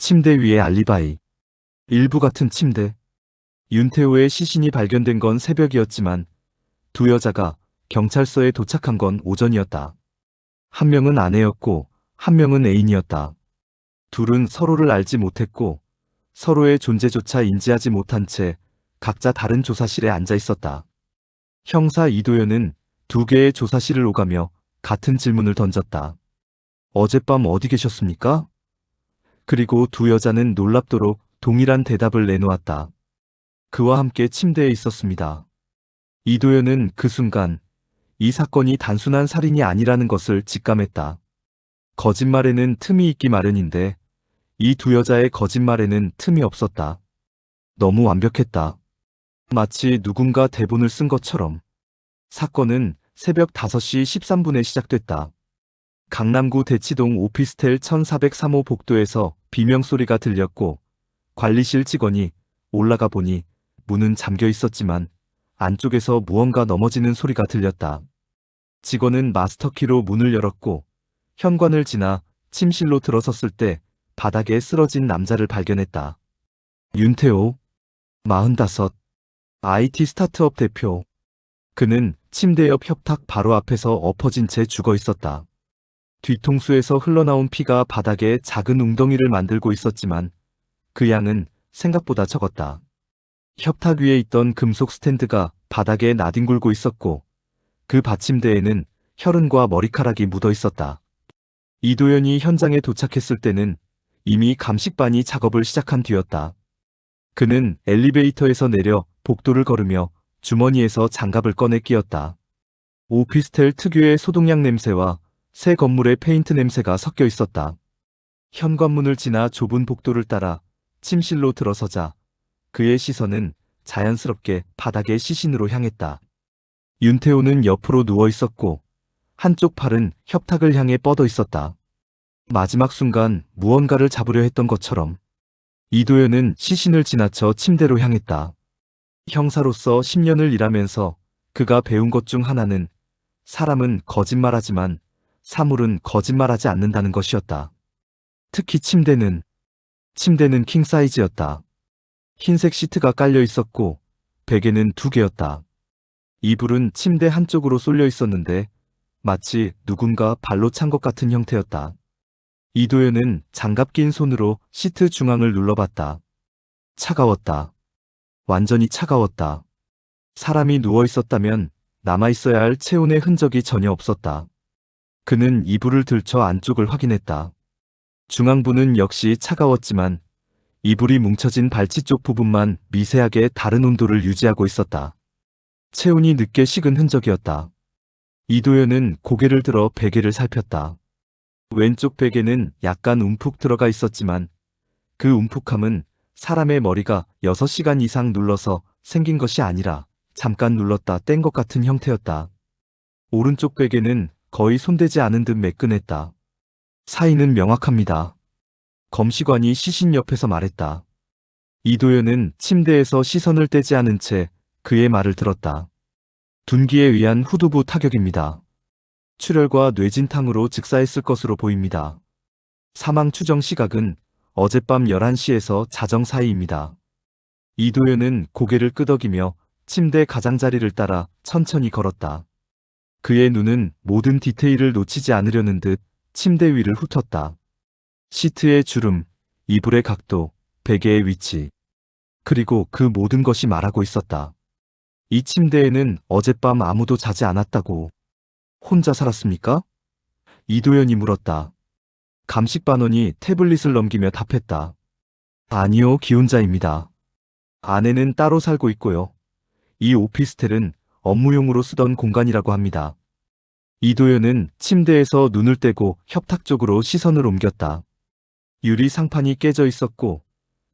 침대 위에 알리바이. 일부 같은 침대. 윤태호의 시신이 발견된 건 새벽이었지만 두 여자가 경찰서에 도착한 건 오전이었다. 한 명은 아내였고 한 명은 애인이었다. 둘은 서로를 알지 못했고 서로의 존재조차 인지하지 못한 채 각자 다른 조사실에 앉아 있었다. 형사 이도현은 두 개의 조사실을 오가며 같은 질문을 던졌다. 어젯밤 어디 계셨습니까? 그리고 두 여자는 놀랍도록 동일한 대답을 내놓았다. 그와 함께 침대에 있었습니다. 이도현은 그 순간 이 사건이 단순한 살인이 아니라는 것을 직감했다. 거짓말에는 틈이 있기 마련인데 이 두 여자의 거짓말에는 틈이 없었다. 너무 완벽했다. 마치 누군가 대본을 쓴 것처럼. 사건은 새벽 5시 13분에 시작됐다. 강남구 대치동 오피스텔 1403호 복도에서 비명소리가 들렸고 관리실 직원이 올라가 보니 문은 잠겨 있었지만 안쪽에서 무언가 넘어지는 소리가 들렸다. 직원은 마스터키로 문을 열었고 현관을 지나 침실로 들어섰을 때 바닥에 쓰러진 남자를 발견했다. 윤태호, 45, IT 스타트업 대표. 그는 침대 옆 협탁 바로 앞에서 엎어진 채 죽어 있었다. 뒤통수에서 흘러나온 피가 바닥에 작은 웅덩이를 만들고 있었지만 그 양은 생각보다 적었다. 협탁 위에 있던 금속 스탠드가 바닥에 나뒹굴고 있었고 그 받침대에는 혈흔과 머리카락이 묻어 있었다. 이도현이 현장에 도착했을 때는 이미 감식반이 작업을 시작한 뒤였다. 그는 엘리베이터에서 내려 복도를 걸으며 주머니에서 장갑을 꺼내 끼웠다. 오피스텔 특유의 소독약 냄새와 새 건물의 페인트 냄새가 섞여 있었다. 현관문을 지나 좁은 복도를 따라 침실로 들어서자 그의 시선은 자연스럽게 바닥의 시신으로 향했다. 윤태호는 옆으로 누워 있었고 한쪽 팔은 협탁을 향해 뻗어 있었다. 마지막 순간 무언가를 잡으려 했던 것처럼 이도현은 시신을 지나쳐 침대로 향했다. 형사로서 10년을 일하면서 그가 배운 것 중 하나는 사람은 거짓말하지만 사물은 거짓말하지 않는다는 것이었다. 특히 침대는 킹 사이즈였다. 흰색 시트가 깔려 있었고 베개는 2개였다. 이불은 침대 한쪽으로 쏠려 있었는데 마치 누군가 발로 찬 것 같은 형태였다. 이도현은 장갑 낀 손으로 시트 중앙을 눌러봤다. 차가웠다. 완전히 차가웠다. 사람이 누워 있었다면 남아있어야 할 체온의 흔적이 전혀 없었다. 그는 이불을 들쳐 안쪽을 확인했다. 중앙부는 역시 차가웠지만 이불이 뭉쳐진 발치 쪽 부분만 미세하게 다른 온도를 유지하고 있었다. 체온이 늦게 식은 흔적이었다. 이도현은 고개를 들어 베개를 살폈다. 왼쪽 베개는 약간 움푹 들어가 있었지만 그 움푹함은 사람의 머리가 6시간 이상 눌러서 생긴 것이 아니라 잠깐 눌렀다 뗀 것 같은 형태였다. 오른쪽 베개는 거의 손대지 않은 듯 매끈했다. 사인은 명확합니다. 검시관이 시신 옆에서 말했다. 이도현은 침대에서 시선을 떼지 않은 채 그의 말을 들었다. 둔기에 의한 후두부 타격입니다. 출혈과 뇌진탕으로 즉사했을 것으로 보입니다. 사망 추정 시각은 어젯밤 11시에서 자정 사이입니다. 이도현은 고개를 끄덕이며 침대 가장자리를 따라 천천히 걸었다. 그의 눈은 모든 디테일을 놓치지 않으려는 듯 침대 위를 훑었다. 시트의 주름, 이불의 각도, 베개의 위치. 그리고 그 모든 것이 말하고 있었다. 이 침대에는 어젯밤 아무도 자지 않았다고. 혼자 살았습니까? 이도현이 물었다. 감식반원이 태블릿을 넘기며 답했다. 아니요, 기혼자입니다. 아내는 따로 살고 있고요. 이 오피스텔은 업무용으로 쓰던 공간이라고 합니다. 이도현은 침대에서 눈을 떼고 협탁 쪽으로 시선을 옮겼다. 유리 상판이 깨져 있었고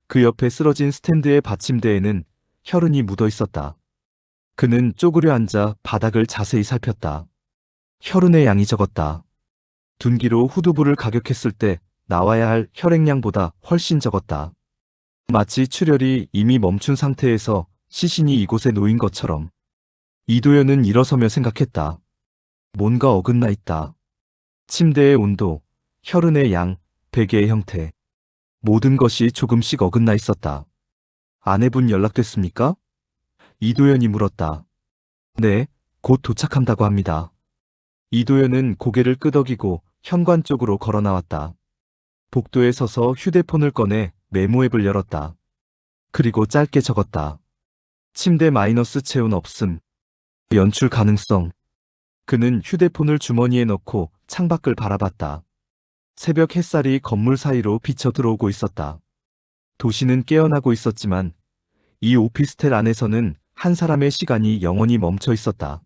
그 옆에 쓰러진 스탠드의 받침대에는 혈흔이 묻어 있었다. 그는 쪼그려 앉아 바닥을 자세히 살폈다. 혈흔의 양이 적었다. 둔기로 후두부를 가격했을 때 나와야 할 혈액량보다 훨씬 적었다. 마치 출혈이 이미 멈춘 상태에서 시신이 이곳에 놓인 것처럼. 이도현은 일어서며 생각했다. 뭔가 어긋나 있다. 침대의 온도, 혈흔의 양, 베개의 형태. 모든 것이 조금씩 어긋나 있었다. 아내분 연락됐습니까? 이도연이 물었다. 네, 곧 도착한다고 합니다. 이도연은 고개를 끄덕이고 현관 쪽으로 걸어 나왔다. 복도에 서서 휴대폰을 꺼내 메모 앱을 열었다. 그리고 짧게 적었다. 침대 마이너스 체온 없음. 연출 가능성. 그는 휴대폰을 주머니에 넣고 창밖을 바라봤다. 새벽 햇살이 건물 사이로 비쳐 들어오고 있었다. 도시는 깨어나고 있었지만 이 오피스텔 안에서는 한 사람의 시간이 영원히 멈춰 있었다.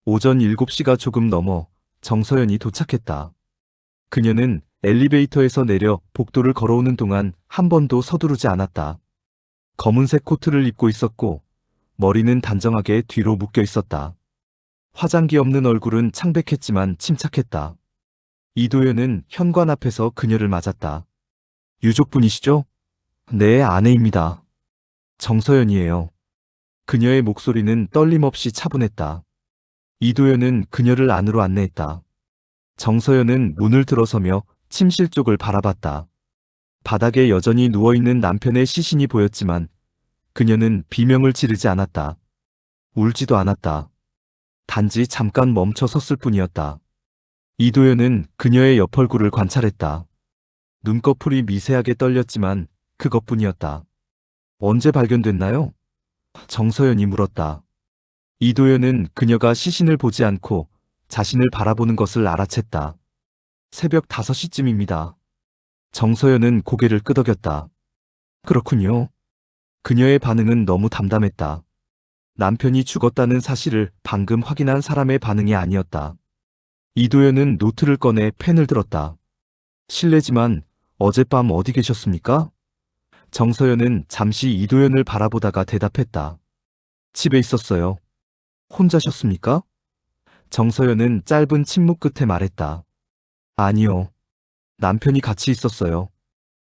오전 7시가 조금 넘어 정서연이 도착했다. 그녀는 엘리베이터에서 내려 복도를 걸어오는 동안 한 번도 서두르지 않았다. 검은색 코트를 입고 있었고 머리는 단정하게 뒤로 묶여 있었다. 화장기 없는 얼굴은 창백했지만 침착했다. 이도연은 현관 앞에서 그녀를 맞았다. 유족분이시죠? 네, 아내입니다. 정서연이에요. 그녀의 목소리는 떨림없이 차분했다. 이도연은 그녀를 안으로 안내했다. 정서연은 문을 들어서며 침실 쪽을 바라봤다. 바닥에 여전히 누워있는 남편의 시신이 보였지만 그녀는 비명을 지르지 않았다. 울지도 않았다. 단지 잠깐 멈춰 섰을 뿐이었다. 이도연은 그녀의 옆 얼굴을 관찰했다. 눈꺼풀이 미세하게 떨렸지만 그것뿐이었다. 언제 발견됐나요? 정서연이 물었다. 이도연은 그녀가 시신을 보지 않고 자신을 바라보는 것을 알아챘다. 새벽 5시쯤입니다. 정서연은 고개를 끄덕였다. 그렇군요. 그녀의 반응은 너무 담담했다. 남편이 죽었다는 사실을 방금 확인한 사람의 반응이 아니었다. 이도연은 노트를 꺼내 펜을 들었다. 실례지만 어젯밤 어디 계셨습니까? 정서연은 잠시 이도연을 바라보다가 대답했다. 집에 있었어요. 혼자셨습니까? 정서연은 짧은 침묵 끝에 말했다. 아니요. 남편이 같이 있었어요.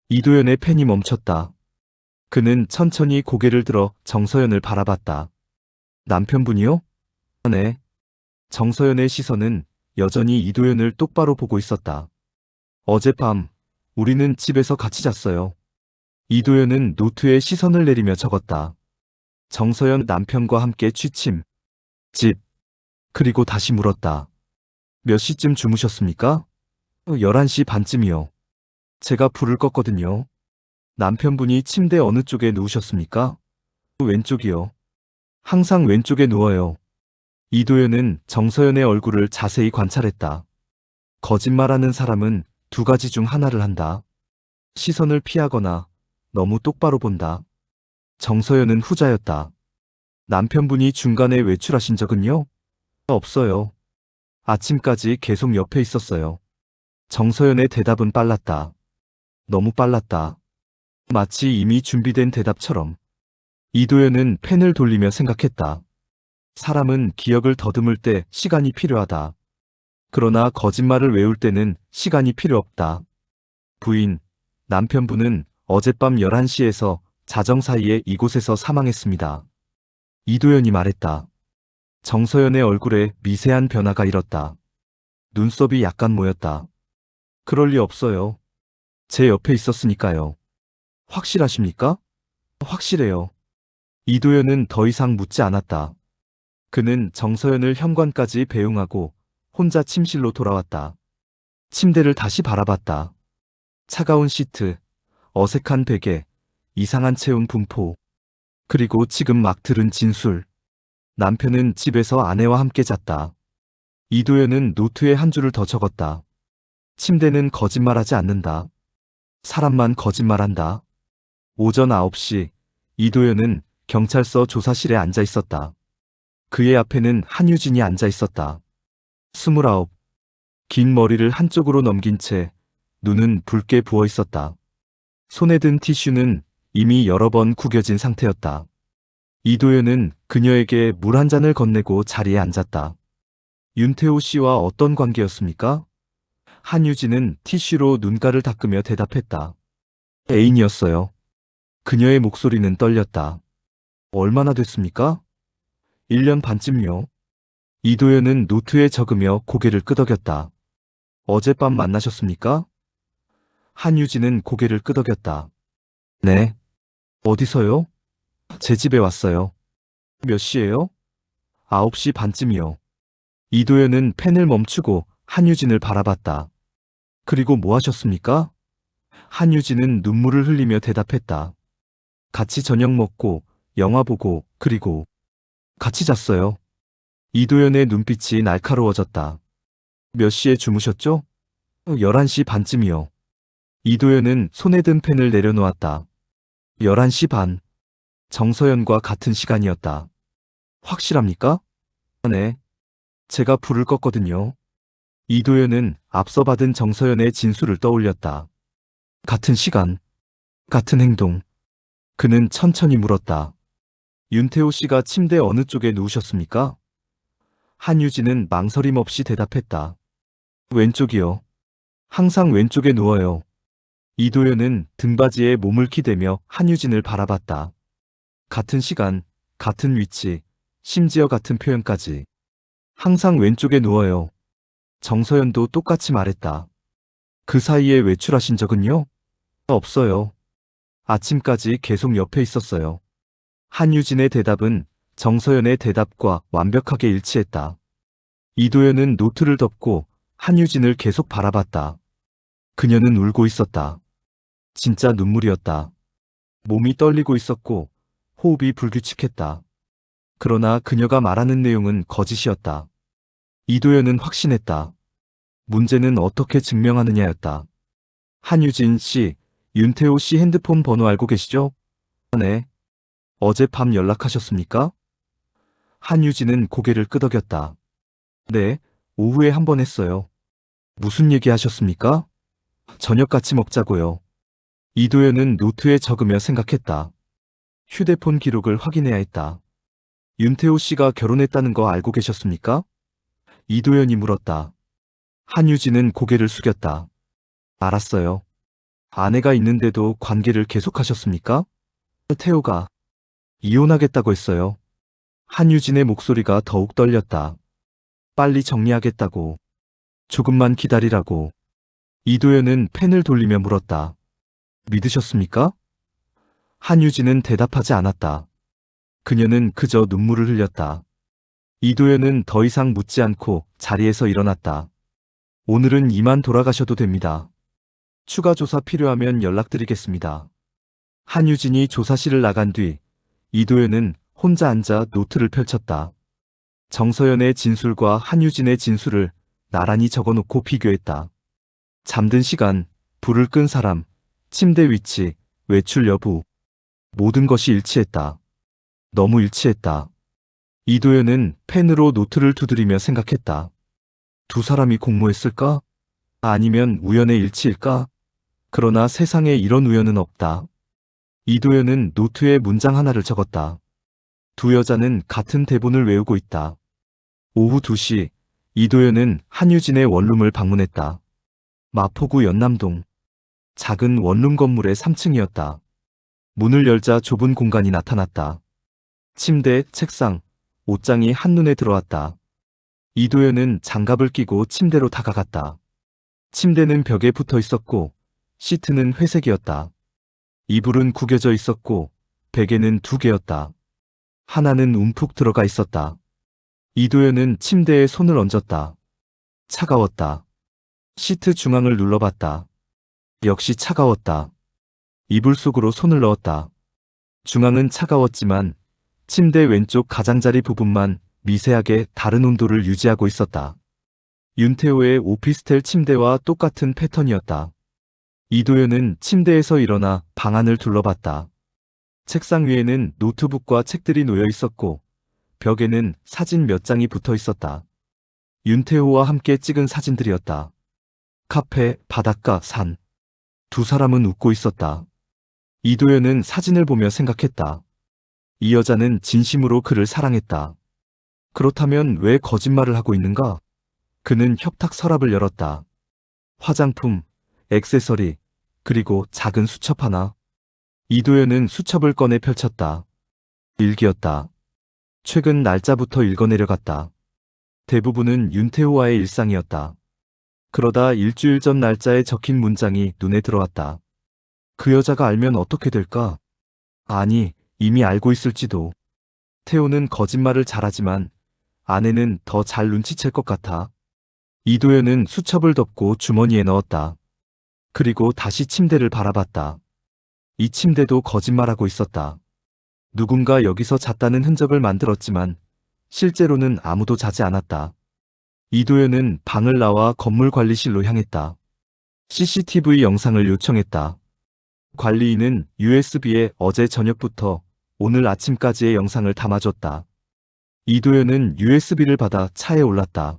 이도연의 펜이 멈췄다. 그는 천천히 고개를 들어 정서연을 바라봤다. 남편분이요? 네. 정서연의 시선은 여전히 이도연을 똑바로 보고 있었다. 어젯밤 우리는 집에서 같이 잤어요. 이도연은 노트에 시선을 내리며 적었다. 정서연 남편과 함께 취침. 집. 그리고 다시 물었다. 몇 시쯤 주무셨습니까? 11시 반쯤이요. 제가 불을 껐거든요. 남편분이 침대 어느 쪽에 누우셨습니까? 왼쪽이요. 항상 왼쪽에 누워요. 이도연은 정서연의 얼굴을 자세히 관찰했다. 거짓말하는 사람은 두 가지 중 하나를 한다. 시선을 피하거나 너무 똑바로 본다. 정서연은 후자였다. 남편분이 중간에 외출하신 적은요? 없어요. 아침까지 계속 옆에 있었어요. 정서연의 대답은 빨랐다. 너무 빨랐다. 마치 이미 준비된 대답처럼. 이도연은 펜을 돌리며 생각했다. 사람은 기억을 더듬을 때 시간이 필요하다. 그러나 거짓말을 외울 때는 시간이 필요 없다. 부인, 남편분은 어젯밤 11시에서 자정 사이에 이곳에서 사망했습니다. 이도연이 말했다. 정서연의 얼굴에 미세한 변화가 일었다. 눈썹이 약간 모였다. 그럴 리 없어요. 제 옆에 있었으니까요. 확실하십니까? 확실해요. 이도연은 더 이상 묻지 않았다. 그는 정서연을 현관까지 배웅하고 혼자 침실로 돌아왔다. 침대를 다시 바라봤다. 차가운 시트, 어색한 베개, 이상한 체온 분포. 그리고 지금 막 들은 진술. 남편은 집에서 아내와 함께 잤다. 이도연은 노트에 한 줄을 더 적었다. 침대는 거짓말하지 않는다. 사람만 거짓말한다. 오전 9시, 이도연은 경찰서 조사실에 앉아 있었다. 그의 앞에는 한유진이 앉아 있었다. 29. 긴 머리를 한쪽으로 넘긴 채 눈은 붉게 부어 있었다. 손에 든 티슈는 이미 여러 번 구겨진 상태였다. 이도연은 그녀에게 물 한 잔을 건네고 자리에 앉았다. 윤태호 씨와 어떤 관계였습니까? 한유진은 티슈로 눈가를 닦으며 대답했다. 애인이었어요. 그녀의 목소리는 떨렸다. 얼마나 됐습니까? 1년 반쯤요. 이도연은 노트에 적으며 고개를 끄덕였다. 어젯밤 만나셨습니까? 한유진은 고개를 끄덕였다. 네. 어디서요? 제 집에 왔어요. 몇 시예요? 9시 반쯤이요. 이도현은 펜을 멈추고 한유진을 바라봤다. 그리고 뭐 하셨습니까? 한유진은 눈물을 흘리며 대답했다. 같이 저녁 먹고, 영화 보고, 그리고 같이 잤어요. 이도현의 눈빛이 날카로워졌다. 몇 시에 주무셨죠? 11시 반쯤이요. 이도현은 손에 든 펜을 내려놓았다. 11시 반. 정서연과 같은 시간이었다. 확실합니까? 네. 제가 불을 껐거든요. 이도현은 앞서 받은 정서연의 진술을 떠올렸다. 같은 시간, 같은 행동. 그는 천천히 물었다. 윤태호 씨가 침대 어느 쪽에 누우셨습니까? 한유진은 망설임 없이 대답했다. 왼쪽이요. 항상 왼쪽에 누워요. 이도현은 등받이에 몸을 기대며 한유진을 바라봤다. 같은 시간, 같은 위치, 심지어 같은 표현까지. 항상 왼쪽에 누워요. 정서연도 똑같이 말했다. 그 사이에 외출하신 적은요? 없어요. 아침까지 계속 옆에 있었어요. 한유진의 대답은 정서연의 대답과 완벽하게 일치했다. 이도현은 노트를 덮고 한유진을 계속 바라봤다. 그녀는 울고 있었다. 진짜 눈물이었다. 몸이 떨리고 있었고 호흡이 불규칙했다. 그러나 그녀가 말하는 내용은 거짓이었다. 이도현은 확신했다. 문제는 어떻게 증명하느냐였다. 한유진 씨, 윤태호 씨 핸드폰 번호 알고 계시죠? 네. 어젯밤 연락하셨습니까? 한유진은 고개를 끄덕였다. 네, 오후에 한 번 했어요. 무슨 얘기 하셨습니까? 저녁 같이 먹자고요. 이도현은 노트에 적으며 생각했다. 휴대폰 기록을 확인해야 했다. 윤태호 씨가 결혼했다는 거 알고 계셨습니까? 이도현이 물었다. 한유진은 고개를 숙였다. 알았어요. 아내가 있는데도 관계를 계속하셨습니까? 태호가 이혼하겠다고 했어요. 한유진의 목소리가 더욱 떨렸다. 빨리 정리하겠다고. 조금만 기다리라고. 이도현은 펜을 돌리며 물었다. 믿으셨습니까? 한유진은 대답하지 않았다. 그녀는 그저 눈물을 흘렸다. 이도현은 더 이상 묻지 않고 자리에서 일어났다. 오늘은 이만 돌아가셔도 됩니다. 추가 조사 필요하면 연락드리겠습니다. 한유진이 조사실을 나간 뒤 이도현은 혼자 앉아 노트를 펼쳤다. 정서연의 진술과 한유진의 진술을 나란히 적어놓고 비교했다. 잠든 시간, 불을 끈 사람, 침대 위치, 외출 여부. 모든 것이 일치했다. 너무 일치했다. 이도현은 펜으로 노트를 두드리며 생각했다. 두 사람이 공모했을까? 아니면 우연의 일치일까? 그러나 세상에 이런 우연은 없다. 이도현은 노트에 문장 하나를 적었다. 두 여자는 같은 대본을 외우고 있다. 오후 2시, 이도현은 한유진의 원룸을 방문했다. 마포구 연남동. 작은 원룸 건물의 3층이었다. 문을 열자 좁은 공간이 나타났다. 침대, 책상, 옷장이 한눈에 들어왔다. 이도현은 장갑을 끼고 침대로 다가갔다. 침대는 벽에 붙어 있었고 시트는 회색이었다. 이불은 구겨져 있었고 베개는 2개였다. 하나는 움푹 들어가 있었다. 이도현은 침대에 손을 얹었다. 차가웠다. 시트 중앙을 눌러봤다. 역시 차가웠다. 이불 속으로 손을 넣었다. 중앙은 차가웠지만 침대 왼쪽 가장자리 부분만 미세하게 다른 온도를 유지하고 있었다. 윤태호의 오피스텔 침대와 똑같은 패턴이었다. 이도현은 침대에서 일어나 방안을 둘러봤다. 책상 위에는 노트북과 책들이 놓여 있었고 벽에는 사진 몇 장이 붙어 있었다. 윤태호와 함께 찍은 사진들이었다. 카페, 바닷가, 산. 두 사람은 웃고 있었다. 이도현은 사진을 보며 생각했다. 이 여자는 진심으로 그를 사랑했다. 그렇다면 왜 거짓말을 하고 있는가? 그는 협탁 서랍을 열었다. 화장품, 액세서리, 그리고 작은 수첩 하나. 이도현은 수첩을 꺼내 펼쳤다. 일기였다. 최근 날짜부터 읽어내려갔다. 대부분은 윤태호와의 일상이었다. 그러다 일주일 전 날짜에 적힌 문장이 눈에 들어왔다. 그 여자가 알면 어떻게 될까? 아니, 이미 알고 있을지도. 태호는 거짓말을 잘하지만 아내는 더 잘 눈치챌 것 같아. 이도현은 수첩을 덮고 주머니에 넣었다. 그리고 다시 침대를 바라봤다. 이 침대도 거짓말하고 있었다. 누군가 여기서 잤다는 흔적을 만들었지만 실제로는 아무도 자지 않았다. 이도현은 방을 나와 건물 관리실로 향했다. CCTV 영상을 요청했다. 관리인은 USB에 어제 저녁부터 오늘 아침까지의 영상을 담아줬다. 이도현은 USB를 받아 차에 올랐다.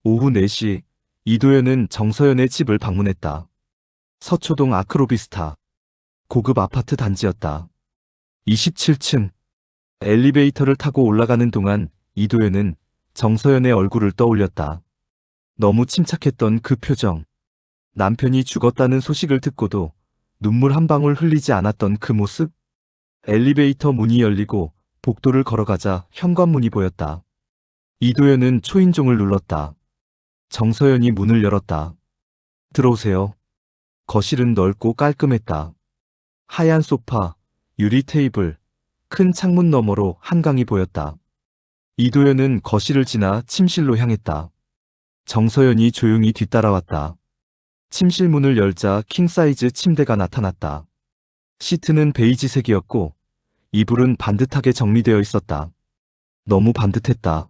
오후 4시, 이도현은 정서연의 집을 방문했다. 서초동 아크로비스타. 고급 아파트 단지였다. 27층. 엘리베이터를 타고 올라가는 동안 이도현은 정서연의 얼굴을 떠올렸다. 너무 침착했던 그 표정. 남편이 죽었다는 소식을 듣고도 눈물 한 방울 흘리지 않았던 그 모습. 엘리베이터 문이 열리고 복도를 걸어가자 현관문이 보였다. 이도현은 초인종을 눌렀다. 정서연이 문을 열었다. 들어오세요. 거실은 넓고 깔끔했다. 하얀 소파, 유리 테이블, 큰 창문 너머로 한강이 보였다. 이도현은 거실을 지나 침실로 향했다. 정서연이 조용히 뒤따라왔다. 침실 문을 열자 킹사이즈 침대가 나타났다. 시트는 베이지색이었고 이불은 반듯하게 정리되어 있었다. 너무 반듯했다.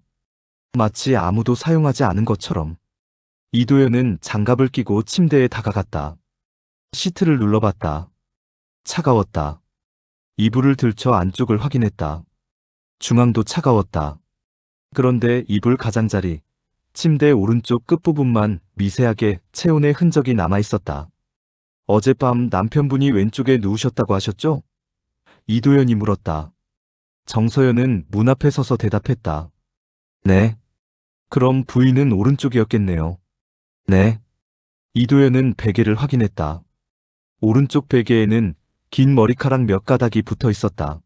마치 아무도 사용하지 않은 것처럼. 이도현은 장갑을 끼고 침대에 다가갔다. 시트를 눌러봤다. 차가웠다. 이불을 들쳐 안쪽을 확인했다. 중앙도 차가웠다. 그런데 이불 가장자리, 침대 오른쪽 끝부분만 미세하게 체온의 흔적이 남아있었다. 어젯밤 남편분이 왼쪽에 누우셨다고 하셨죠? 이도현이 물었다. 정서연은 문 앞에 서서 대답했다. 네. 그럼 부인은 오른쪽이었겠네요. 네. 이도현은 베개를 확인했다. 오른쪽 베개에는 긴 머리카락 몇 가닥이 붙어 있었다.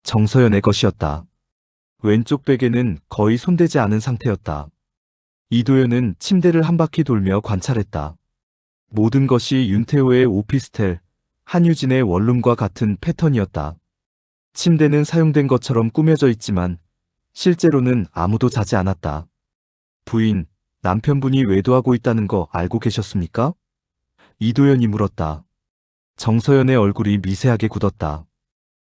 정서연의 것이었다. 왼쪽 베개는 거의 손대지 않은 상태였다. 이도현은 침대를 한 바퀴 돌며 관찰했다. 모든 것이 윤태호의 오피스텔, 한유진의 원룸과 같은 패턴이었다. 침대는 사용된 것처럼 꾸며져 있지만 실제로는 아무도 자지 않았다. 부인, 남편분이 외도하고 있다는 거 알고 계셨습니까? 이도현이 물었다. 정서연의 얼굴이 미세하게 굳었다.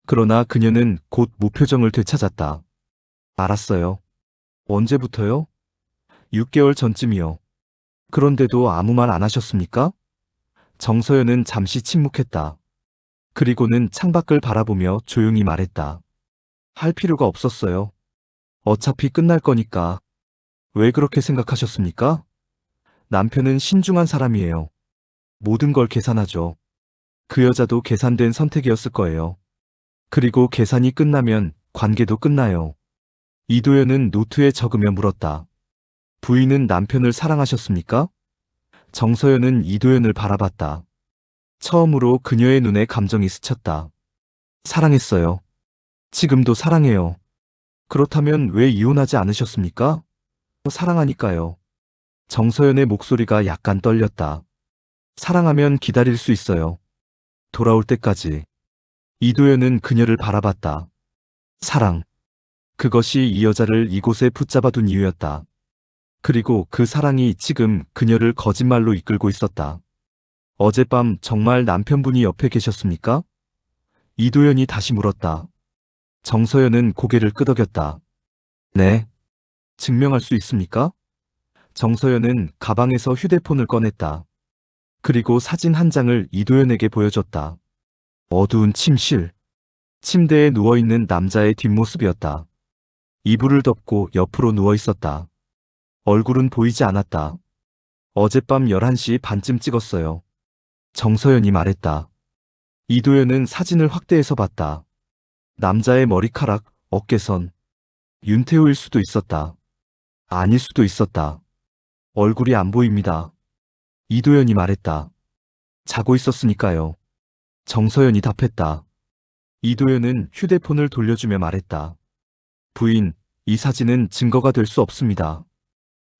그러나 그녀는 곧 무표정을 되찾았다. 알았어요. 언제부터요? 6개월 전쯤이요. 그런데도 아무 말 안 하셨습니까? 정서연은 잠시 침묵했다. 그리고는 창밖을 바라보며 조용히 말했다. 할 필요가 없었어요. 어차피 끝날 거니까. 왜 그렇게 생각하셨습니까? 남편은 신중한 사람이에요. 모든 걸 계산하죠. 그 여자도 계산된 선택이었을 거예요. 그리고 계산이 끝나면 관계도 끝나요. 이도현은 노트에 적으며 물었다. 부인은 남편을 사랑하셨습니까? 정서연은 이도현을 바라봤다. 처음으로 그녀의 눈에 감정이 스쳤다. 사랑했어요. 지금도 사랑해요. 그렇다면 왜 이혼하지 않으셨습니까? 사랑하니까요. 정서연의 목소리가 약간 떨렸다. 사랑하면 기다릴 수 있어요. 돌아올 때까지. 이도현은 그녀를 바라봤다. 사랑. 그것이 이 여자를 이곳에 붙잡아둔 이유였다. 그리고 그 사랑이 지금 그녀를 거짓말로 이끌고 있었다. 어젯밤 정말 남편분이 옆에 계셨습니까? 이도현이 다시 물었다. 정서연은 고개를 끄덕였다. 네. 증명할 수 있습니까? 정서연은 가방에서 휴대폰을 꺼냈다. 그리고 사진 한 장을 이도현에게 보여줬다. 어두운 침실. 침대에 누워있는 남자의 뒷모습이었다. 이불을 덮고 옆으로 누워있었다. 얼굴은 보이지 않았다. 어젯밤 11시 반쯤 찍었어요. 정서연이 말했다. 이도현은 사진을 확대해서 봤다. 남자의 머리카락, 어깨선. 윤태호일 수도 있었다. 아닐 수도 있었다. 얼굴이 안 보입니다. 이도현이 말했다. 자고 있었으니까요. 정서연이 답했다. 이도현은 휴대폰을 돌려주며 말했다. 부인, 이 사진은 증거가 될 수 없습니다.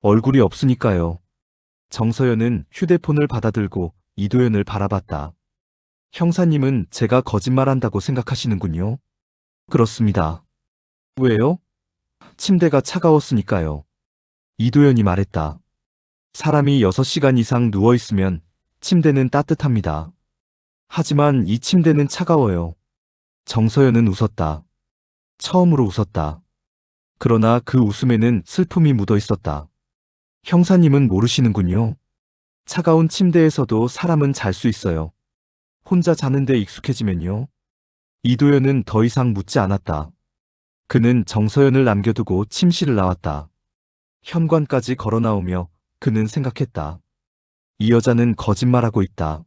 얼굴이 없으니까요. 정서연은 휴대폰을 받아들고 이도현을 바라봤다. 형사님은 제가 거짓말한다고 생각하시는군요. 그렇습니다. 왜요? 침대가 차가웠으니까요. 이도현이 말했다. 사람이 6시간 이상 누워있으면 침대는 따뜻합니다. 하지만 이 침대는 차가워요. 정서연은 웃었다. 처음으로 웃었다. 그러나 그 웃음에는 슬픔이 묻어 있었다. 형사님은 모르시는군요. 차가운 침대에서도 사람은 잘 수 있어요. 혼자 자는데 익숙해지면요. 이도현은 더 이상 묻지 않았다. 그는 정서연을 남겨두고 침실을 나왔다. 현관까지 걸어 나오며 그는 생각했다. 이 여자는 거짓말하고 있다.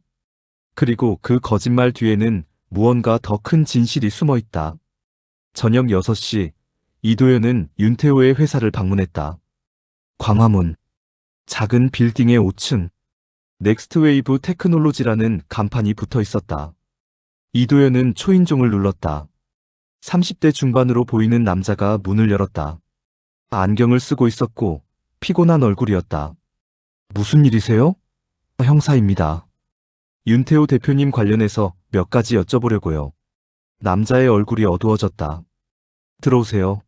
그리고 그 거짓말 뒤에는 무언가 더 큰 진실이 숨어 있다. 저녁 6시, 이도현은 윤태호의 회사를 방문했다. 광화문. 작은 빌딩의 5층. 넥스트웨이브 테크놀로지라는 간판이 붙어 있었다. 이도현은 초인종을 눌렀다. 30대 중반으로 보이는 남자가 문을 열었다. 안경을 쓰고 있었고 피곤한 얼굴이었다. 무슨 일이세요? 형사입니다. 윤태호 대표님 관련해서 몇 가지 여쭤보려고요. 남자의 얼굴이 어두워졌다. 들어오세요.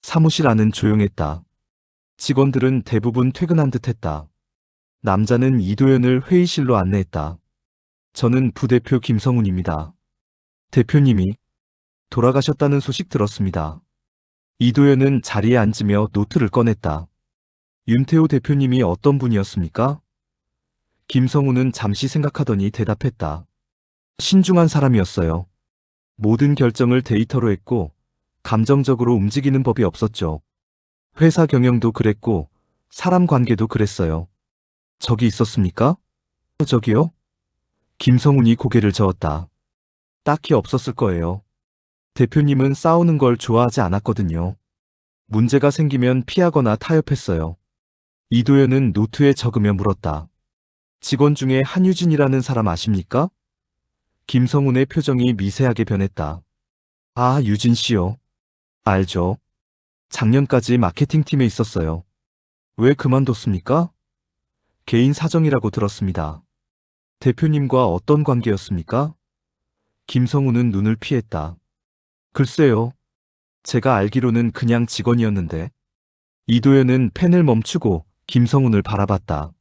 사무실 안은 조용했다. 직원들은 대부분 퇴근한 듯했다. 남자는 이도현을 회의실로 안내했다. 저는 부대표 김성훈입니다. 대표님이 돌아가셨다는 소식 들었습니다. 이도현은 자리에 앉으며 노트를 꺼냈다. 윤태호 대표님이 어떤 분이었습니까? 김성훈은 잠시 생각하더니 대답했다. 신중한 사람이었어요. 모든 결정을 데이터로 했고 감정적으로 움직이는 법이 없었죠. 회사 경영도 그랬고 사람 관계도 그랬어요. 적이 있었습니까? 적이요? 김성훈이 고개를 저었다. 딱히 없었을 거예요. 대표님은 싸우는 걸 좋아하지 않았거든요. 문제가 생기면 피하거나 타협했어요. 이도현은 노트에 적으며 물었다. 직원 중에 한유진이라는 사람 아십니까? 김성훈의 표정이 미세하게 변했다. 아, 유진 씨요. 알죠. 작년까지 마케팅팀에 있었어요. 왜 그만뒀습니까? 개인 사정이라고 들었습니다. 대표님과 어떤 관계였습니까? 김성훈은 눈을 피했다. 글쎄요. 제가 알기로는 그냥 직원이었는데. 이도현은 펜을 멈추고 김성훈을 바라봤다.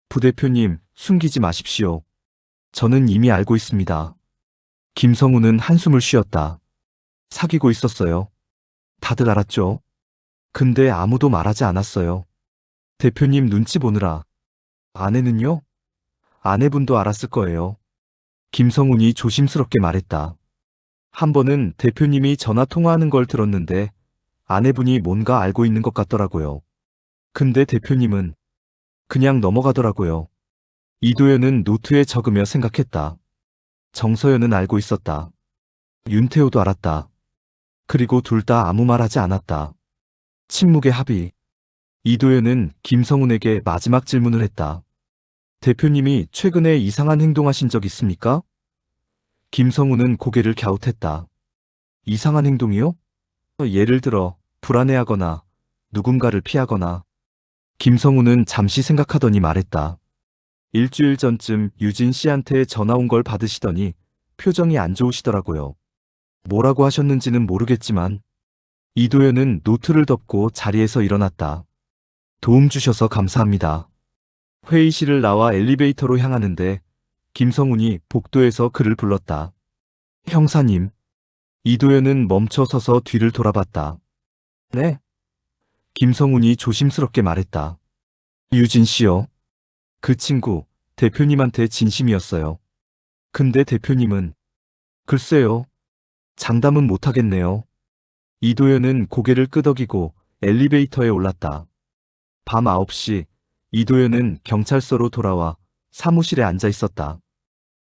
부대표님, 숨기지 마십시오. 저는 이미 알고 있습니다. 김성훈은 한숨을 쉬었다. 사귀고 있었어요. 다들 알았죠? 근데 아무도 말하지 않았어요. 대표님 눈치 보느라. 아내는요? 아내분도 알았을 거예요. 김성훈이 조심스럽게 말했다. 한 번은 대표님이 전화 통화하는 걸 들었는데 아내분이 뭔가 알고 있는 것 같더라고요. 근데 대표님은 그냥 넘어가더라고요. 이도현은 노트에 적으며 생각했다. 정서연은 알고 있었다. 윤태호도 알았다. 그리고 둘 다 아무 말하지 않았다. 침묵의 합의. 이도현은 김성훈에게 마지막 질문을 했다. 대표님이 최근에 이상한 행동하신 적 있습니까? 김성훈은 고개를 갸웃했다. 이상한 행동이요? 예를 들어 불안해하거나 누군가를 피하거나. 김성훈은 잠시 생각하더니 말했다. 일주일 전쯤 유진 씨한테 전화 온 걸 받으시더니 표정이 안 좋으시더라고요. 뭐라고 하셨는지는 모르겠지만. 이도현은 노트를 덮고 자리에서 일어났다. 도움 주셔서 감사합니다. 회의실을 나와 엘리베이터로 향하는데 김성훈이 복도에서 그를 불렀다. 형사님. 이도현은 멈춰 서서 뒤를 돌아봤다. 네? 김성훈이 조심스럽게 말했다. 유진 씨요. 그 친구, 대표님한테 진심이었어요. 근데 대표님은 글쎄요. 장담은 못하겠네요. 이도현은 고개를 끄덕이고 엘리베이터에 올랐다. 밤 9시, 이도현은 경찰서로 돌아와 사무실에 앉아 있었다.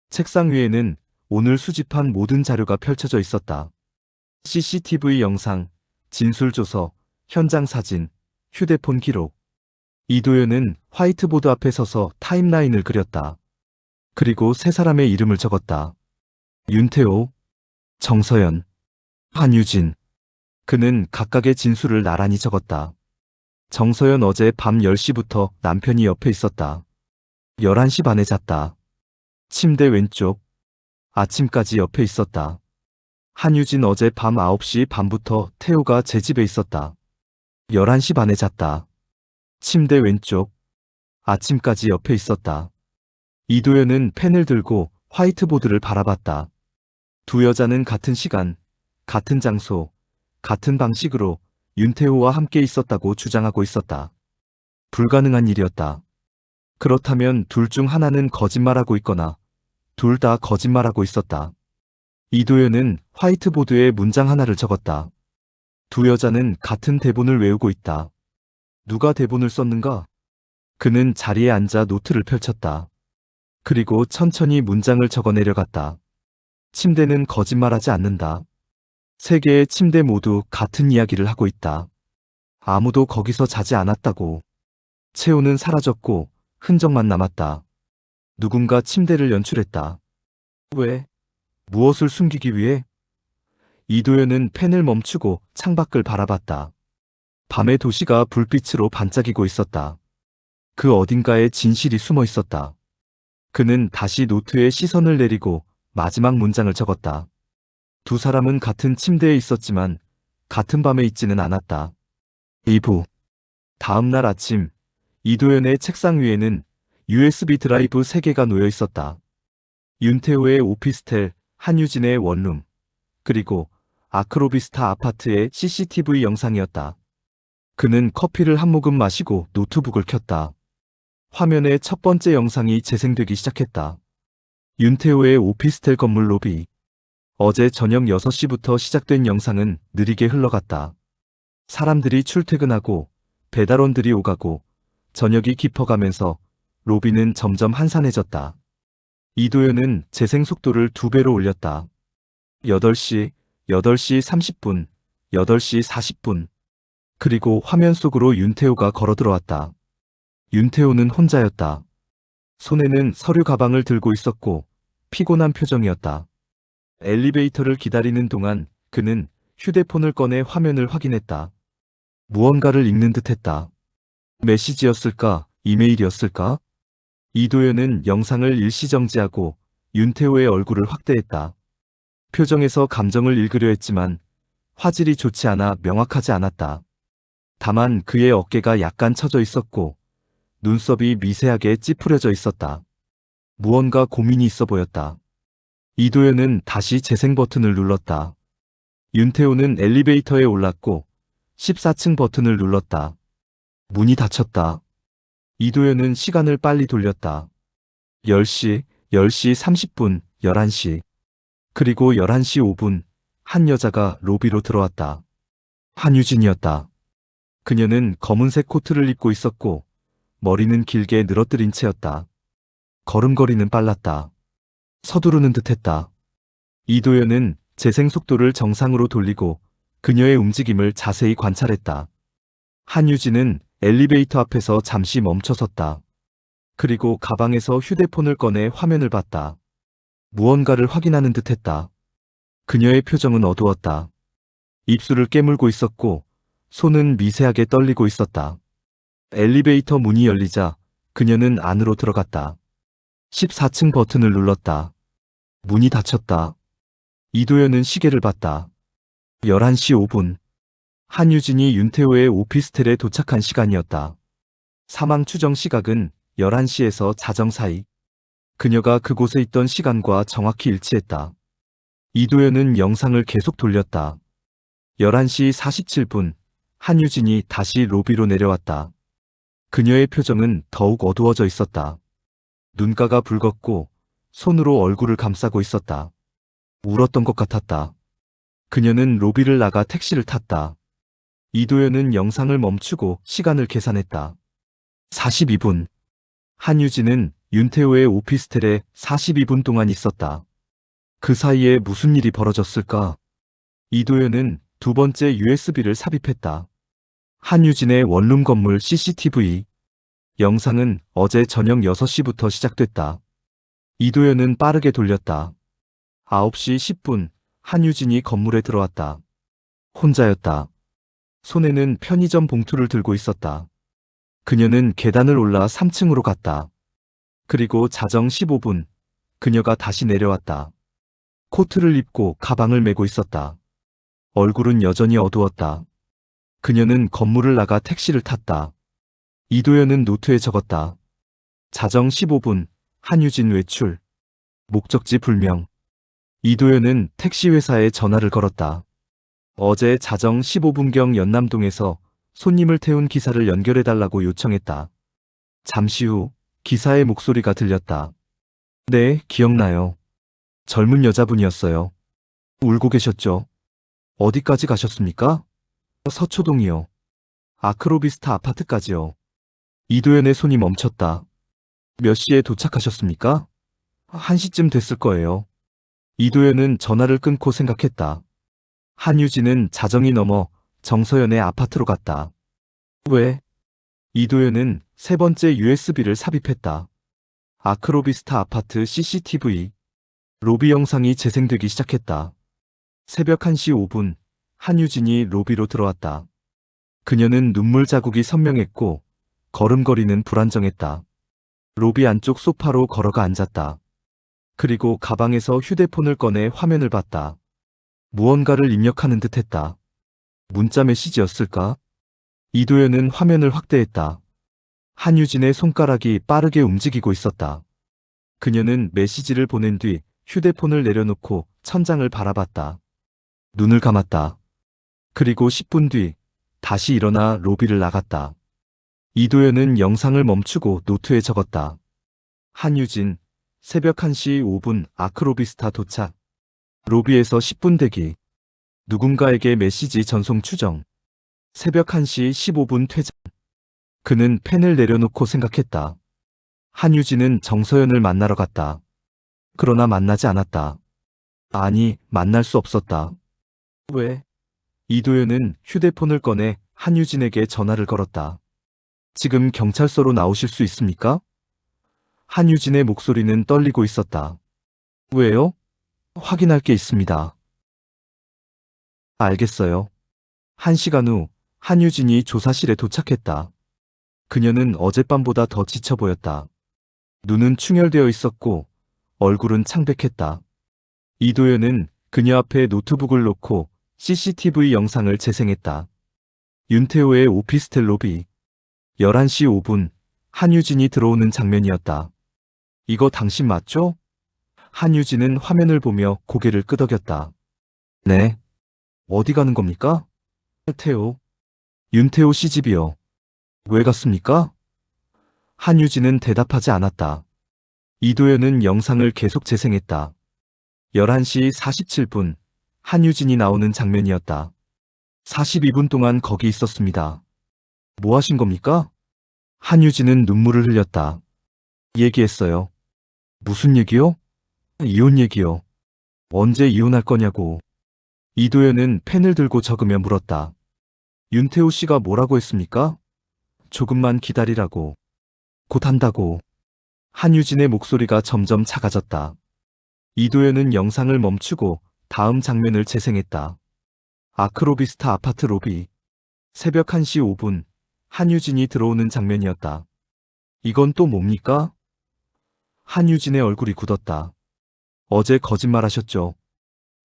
책상 위에는 오늘 수집한 모든 자료가 펼쳐져 있었다. CCTV 영상, 진술조서, 현장 사진, 휴대폰 기록. 이도현은 화이트보드 앞에 서서 타임라인을 그렸다. 그리고 세 사람의 이름을 적었다. 윤태호, 정서연, 한유진. 그는 각각의 진술을 나란히 적었다. 정서연 어제 밤 10시부터 남편이 옆에 있었다. 11시 반에 잤다. 침대 왼쪽. 아침까지 옆에 있었다. 한유진 어제 밤 9시 반부터 태호가 제 집에 있었다. 11시 반에 잤다. 침대 왼쪽. 아침까지 옆에 있었다. 이도현은 펜을 들고 화이트보드를 바라봤다. 두 여자는 같은 시간, 같은 장소, 같은 방식으로 윤태호와 함께 있었다고 주장하고 있었다. 불가능한 일이었다. 그렇다면 둘 중 하나는 거짓말하고 있거나 둘 다 거짓말하고 있었다. 이도현은 화이트보드에 문장 하나를 적었다. 두 여자는 같은 대본을 외우고 있다. 누가 대본을 썼는가? 그는 자리에 앉아 노트를 펼쳤다. 그리고 천천히 문장을 적어 내려갔다. 침대는 거짓말하지 않는다. 세 개의 침대 모두 같은 이야기를 하고 있다. 아무도 거기서 자지 않았다고. 채호는 사라졌고 흔적만 남았다. 누군가 침대를 연출했다. 왜? 무엇을 숨기기 위해? 이도현은 펜을 멈추고 창밖을 바라봤다. 밤의 도시가 불빛으로 반짝이고 있었다. 그 어딘가에 진실이 숨어 있었다. 그는 다시 노트에 시선을 내리고 마지막 문장을 적었다. 두 사람은 같은 침대에 있었지만 같은 밤에 있지는 않았다. 2부. 다음 날 아침, 이도현의 책상 위에는 USB 드라이브 3개가 놓여 있었다. 윤태호의 오피스텔, 한유진의 원룸, 그리고 아크로비스타 아파트의 CCTV 영상이었다. 그는 커피를 한 모금 마시고 노트북을 켰다. 화면에 첫 번째 영상이 재생되기 시작했다. 윤태호의 오피스텔 건물 로비. 어제 저녁 6시부터 시작된 영상은 느리게 흘러갔다. 사람들이 출퇴근하고 배달원들이 오가고 저녁이 깊어가면서 로비는 점점 한산해졌다. 이도현은 재생 속도를 2배로 올렸다. 8시, 8시 30분, 8시 40분. 그리고 화면 속으로 윤태호가 걸어 들어왔다. 윤태호는 혼자였다. 손에는 서류 가방을 들고 있었고 피곤한 표정이었다. 엘리베이터를 기다리는 동안 그는 휴대폰을 꺼내 화면을 확인했다. 무언가를 읽는 듯했다. 메시지였을까? 이메일이었을까? 이도현은 영상을 일시정지하고 윤태호의 얼굴을 확대했다. 표정에서 감정을 읽으려 했지만 화질이 좋지 않아 명확하지 않았다. 다만 그의 어깨가 약간 처져 있었고 눈썹이 미세하게 찌푸려져 있었다. 무언가 고민이 있어 보였다. 이도현은 다시 재생 버튼을 눌렀다. 윤태호는 엘리베이터에 올랐고 14층 버튼을 눌렀다. 문이 닫혔다. 이도현은 시간을 빨리 돌렸다. 10시, 10시 30분, 11시. 그리고 11시 5분, 한 여자가 로비로 들어왔다. 한유진이었다. 그녀는 검은색 코트를 입고 있었고 머리는 길게 늘어뜨린 채였다. 걸음걸이는 빨랐다. 서두르는 듯했다. 이도현은 재생 속도를 정상으로 돌리고 그녀의 움직임을 자세히 관찰했다. 한유진은 엘리베이터 앞에서 잠시 멈춰섰다. 그리고 가방에서 휴대폰을 꺼내 화면을 봤다. 무언가를 확인하는 듯했다. 그녀의 표정은 어두웠다. 입술을 깨물고 있었고 손은 미세하게 떨리고 있었다. 엘리베이터 문이 열리자 그녀는 안으로 들어갔다. 14층 버튼을 눌렀다. 문이 닫혔다. 이도현은 시계를 봤다. 11시 5분. 한유진이 윤태호의 오피스텔에 도착한 시간이었다. 사망 추정 시각은 11시에서 자정 사이. 그녀가 그곳에 있던 시간과 정확히 일치했다. 이도현은 영상을 계속 돌렸다. 11시 47분, 한유진이 다시 로비로 내려왔다. 그녀의 표정은 더욱 어두워져 있었다. 눈가가 붉었고 손으로 얼굴을 감싸고 있었다. 울었던 것 같았다. 그녀는 로비를 나가 택시를 탔다. 이도현은 영상을 멈추고 시간을 계산했다. 42분. 한유진은 윤태호의 오피스텔에 42분 동안 있었다. 그 사이에 무슨 일이 벌어졌을까? 이도현은 두 번째 USB를 삽입했다. 한유진의 원룸 건물 CCTV. 영상은 어제 저녁 6시부터 시작됐다. 이도현은 빠르게 돌렸다. 9시 10분, 한유진이 건물에 들어왔다. 혼자였다. 손에는 편의점 봉투를 들고 있었다. 그녀는 계단을 올라 3층으로 갔다. 그리고 자정 15분, 그녀가 다시 내려왔다. 코트를 입고 가방을 메고 있었다. 얼굴은 여전히 어두웠다. 그녀는 건물을 나가 택시를 탔다. 이도현은 노트에 적었다. 자정 15분, 한유진 외출. 목적지 불명. 이도현은 택시 회사에 전화를 걸었다. 어제 자정 15분경 연남동에서 손님을 태운 기사를 연결해달라고 요청했다. 잠시 후 기사의 목소리가 들렸다. 네, 기억나요. 젊은 여자분이었어요. 울고 계셨죠? 어디까지 가셨습니까? 서초동이요. 아크로비스타 아파트까지요. 이도현의 손이 멈췄다. 몇 시에 도착하셨습니까? 1시쯤 됐을 거예요. 이도현은 전화를 끊고 생각했다. 한유진은 자정이 넘어 정서연의 아파트로 갔다. 왜? 이도현은 세 번째 USB를 삽입했다. 아크로비스타 아파트 CCTV. 로비 영상이 재생되기 시작했다. 새벽 1시 5분, 한유진이 로비로 들어왔다. 그녀는 눈물 자국이 선명했고 걸음걸이는 불안정했다. 로비 안쪽 소파로 걸어가 앉았다. 그리고 가방에서 휴대폰을 꺼내 화면을 봤다. 무언가를 입력하는 듯 했다. 문자 메시지였을까? 이도현은 화면을 확대했다. 한유진의 손가락이 빠르게 움직이고 있었다. 그녀는 메시지를 보낸 뒤 휴대폰을 내려놓고 천장을 바라봤다. 눈을 감았다. 그리고 10분 뒤 다시 일어나 로비를 나갔다. 이도현은 영상을 멈추고 노트에 적었다. 한유진, 새벽 1시 5분 아크로비스타 도착. 로비에서 10분 대기. 누군가에게 메시지 전송 추정. 새벽 1시 15분 퇴장. 그는 펜을 내려놓고 생각했다. 한유진은 정서연을 만나러 갔다. 그러나 만나지 않았다. 아니, 만날 수 없었다. 왜? 이도현은 휴대폰을 꺼내 한유진에게 전화를 걸었다. 지금 경찰서로 나오실 수 있습니까? 한유진의 목소리는 떨리고 있었다. 왜요? 확인할 게 있습니다. 알겠어요. 1시간 후 한유진이 조사실에 도착했다. 그녀는 어젯밤보다 더 지쳐 보였다. 눈은 충혈되어 있었고 얼굴은 창백했다. 이도현은 그녀 앞에 노트북을 놓고 CCTV 영상을 재생했다. 윤태호의 오피스텔 로비. 11시 5분 한유진이 들어오는 장면이었다. 이거 당신 맞죠? 한유진은 화면을 보며 고개를 끄덕였다. 네. 어디 가는 겁니까? 태호. 윤태호 씨 집이요. 왜 갔습니까? 한유진은 대답하지 않았다. 이도현은 영상을 계속 재생했다. 11시 47분 한유진이 나오는 장면이었다. 42분 동안 거기 있었습니다. 뭐 하신 겁니까? 한유진은 눈물을 흘렸다. 얘기했어요. 무슨 얘기요? 이혼 얘기요. 언제 이혼할 거냐고. 이도현은 펜을 들고 적으며 물었다. 윤태호 씨가 뭐라고 했습니까? 조금만 기다리라고. 곧 한다고. 한유진의 목소리가 점점 작아졌다. 이도현은 영상을 멈추고 다음 장면을 재생했다. 아크로비스타 아파트 로비. 새벽 1시 5분 한유진이 들어오는 장면이었다. 이건 또 뭡니까? 한유진의 얼굴이 굳었다. 어제 거짓말하셨죠.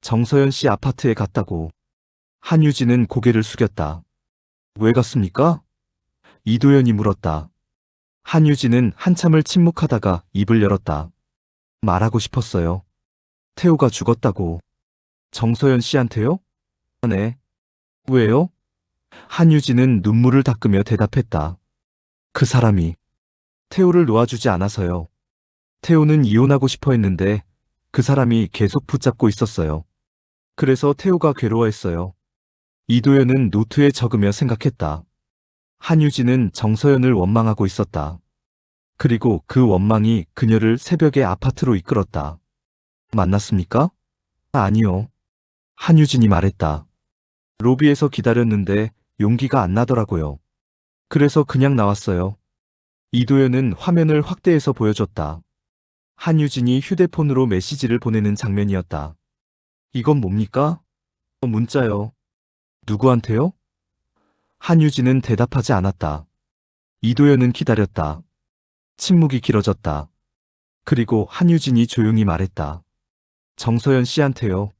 정서연 씨 아파트에 갔다고. 한유진은 고개를 숙였다. 왜 갔습니까? 이도현이 물었다. 한유진은 한참을 침묵하다가 입을 열었다. 말하고 싶었어요. 태호가 죽었다고. 정서연 씨한테요? 네. 왜요? 한유진은 눈물을 닦으며 대답했다. 그 사람이 태호를 놓아주지 않아서요. 태호는 이혼하고 싶어 했는데 그 사람이 계속 붙잡고 있었어요. 그래서 태호가 괴로워했어요. 이도현은 노트에 적으며 생각했다. 한유진은 정서연을 원망하고 있었다. 그리고 그 원망이 그녀를 새벽에 아파트로 이끌었다. 만났습니까? 아니요. 한유진이 말했다. 로비에서 기다렸는데 용기가 안 나더라고요. 그래서 그냥 나왔어요. 이도현은 화면을 확대해서 보여줬다. 한유진이 휴대폰으로 메시지를 보내는 장면이었다. 이건 뭡니까? 문자요. 누구한테요? 한유진은 대답하지 않았다. 이도현은 기다렸다. 침묵이 길어졌다. 그리고 한유진이 조용히 말했다. 정서연 씨한테요.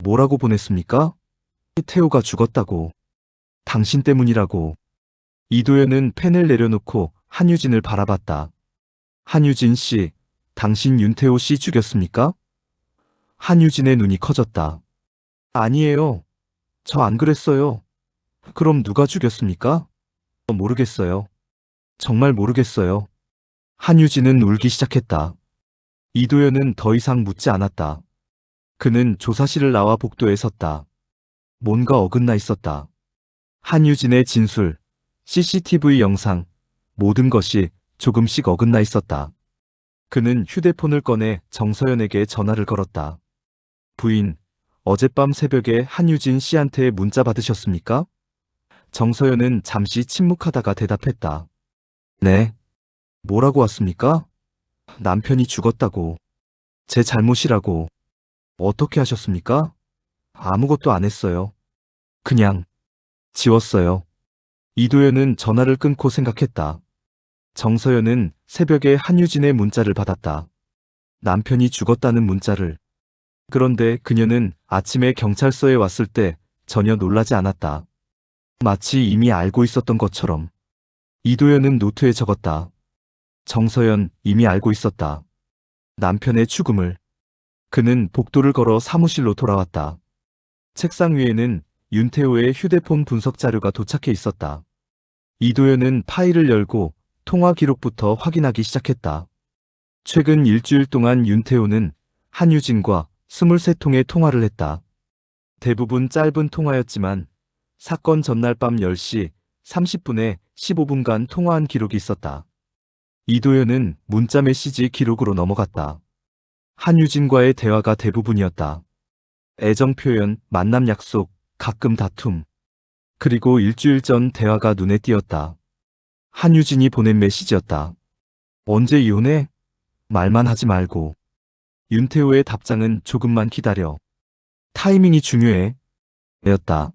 뭐라고 보냈습니까? 태호가 죽었다고. 당신 때문이라고. 이도현은 펜을 내려놓고 한유진을 바라봤다. 한유진 씨, 당신 윤태호 씨 죽였습니까? 한유진의 눈이 커졌다. 아니에요. 저 안 그랬어요. 그럼 누가 죽였습니까? 모르겠어요. 정말 모르겠어요. 한유진은 울기 시작했다. 이도현은 더 이상 묻지 않았다. 그는 조사실을 나와 복도에 섰다. 뭔가 어긋나 있었다. 한유진의 진술, CCTV 영상, 모든 것이 조금씩 어긋나 있었다. 그는 휴대폰을 꺼내 정서연에게 전화를 걸었다. 부인, 어젯밤 새벽에 한유진 씨한테 문자 받으셨습니까? 정서연은 잠시 침묵하다가 대답했다. 네. 뭐라고 왔습니까? 남편이 죽었다고. 제 잘못이라고. 어떻게 하셨습니까? 아무것도 안 했어요. 그냥 지웠어요. 이도현은 전화를 끊고 생각했다. 정서연은 새벽에 한유진의 문자를 받았다. 남편이 죽었다는 문자를. 그런데 그녀는 아침에 경찰서에 왔을 때 전혀 놀라지 않았다. 마치 이미 알고 있었던 것처럼. 이도현은 노트에 적었다. 정서연 이미 알고 있었다. 남편의 죽음을. 그는 복도를 걸어 사무실로 돌아왔다. 책상 위에는 윤태호의 휴대폰 분석 자료가 도착해 있었다. 이도현은 파일을 열고 통화 기록부터 확인하기 시작했다. 최근 일주일 동안 윤태호는 한유진과 23통의 통화를 했다. 대부분 짧은 통화였지만 사건 전날 밤 10시 30분에 15분간 통화한 기록이 있었다. 이도현은 문자 메시지 기록으로 넘어갔다. 한유진과의 대화가 대부분이었다. 애정 표현, 만남 약속, 가끔 다툼. 그리고 일주일 전 대화가 눈에 띄었다. 한유진이 보낸 메시지였다. 언제 이혼해? 말만 하지 말고. 윤태호의 답장은 조금만 기다려. 타이밍이 중요해. 였다.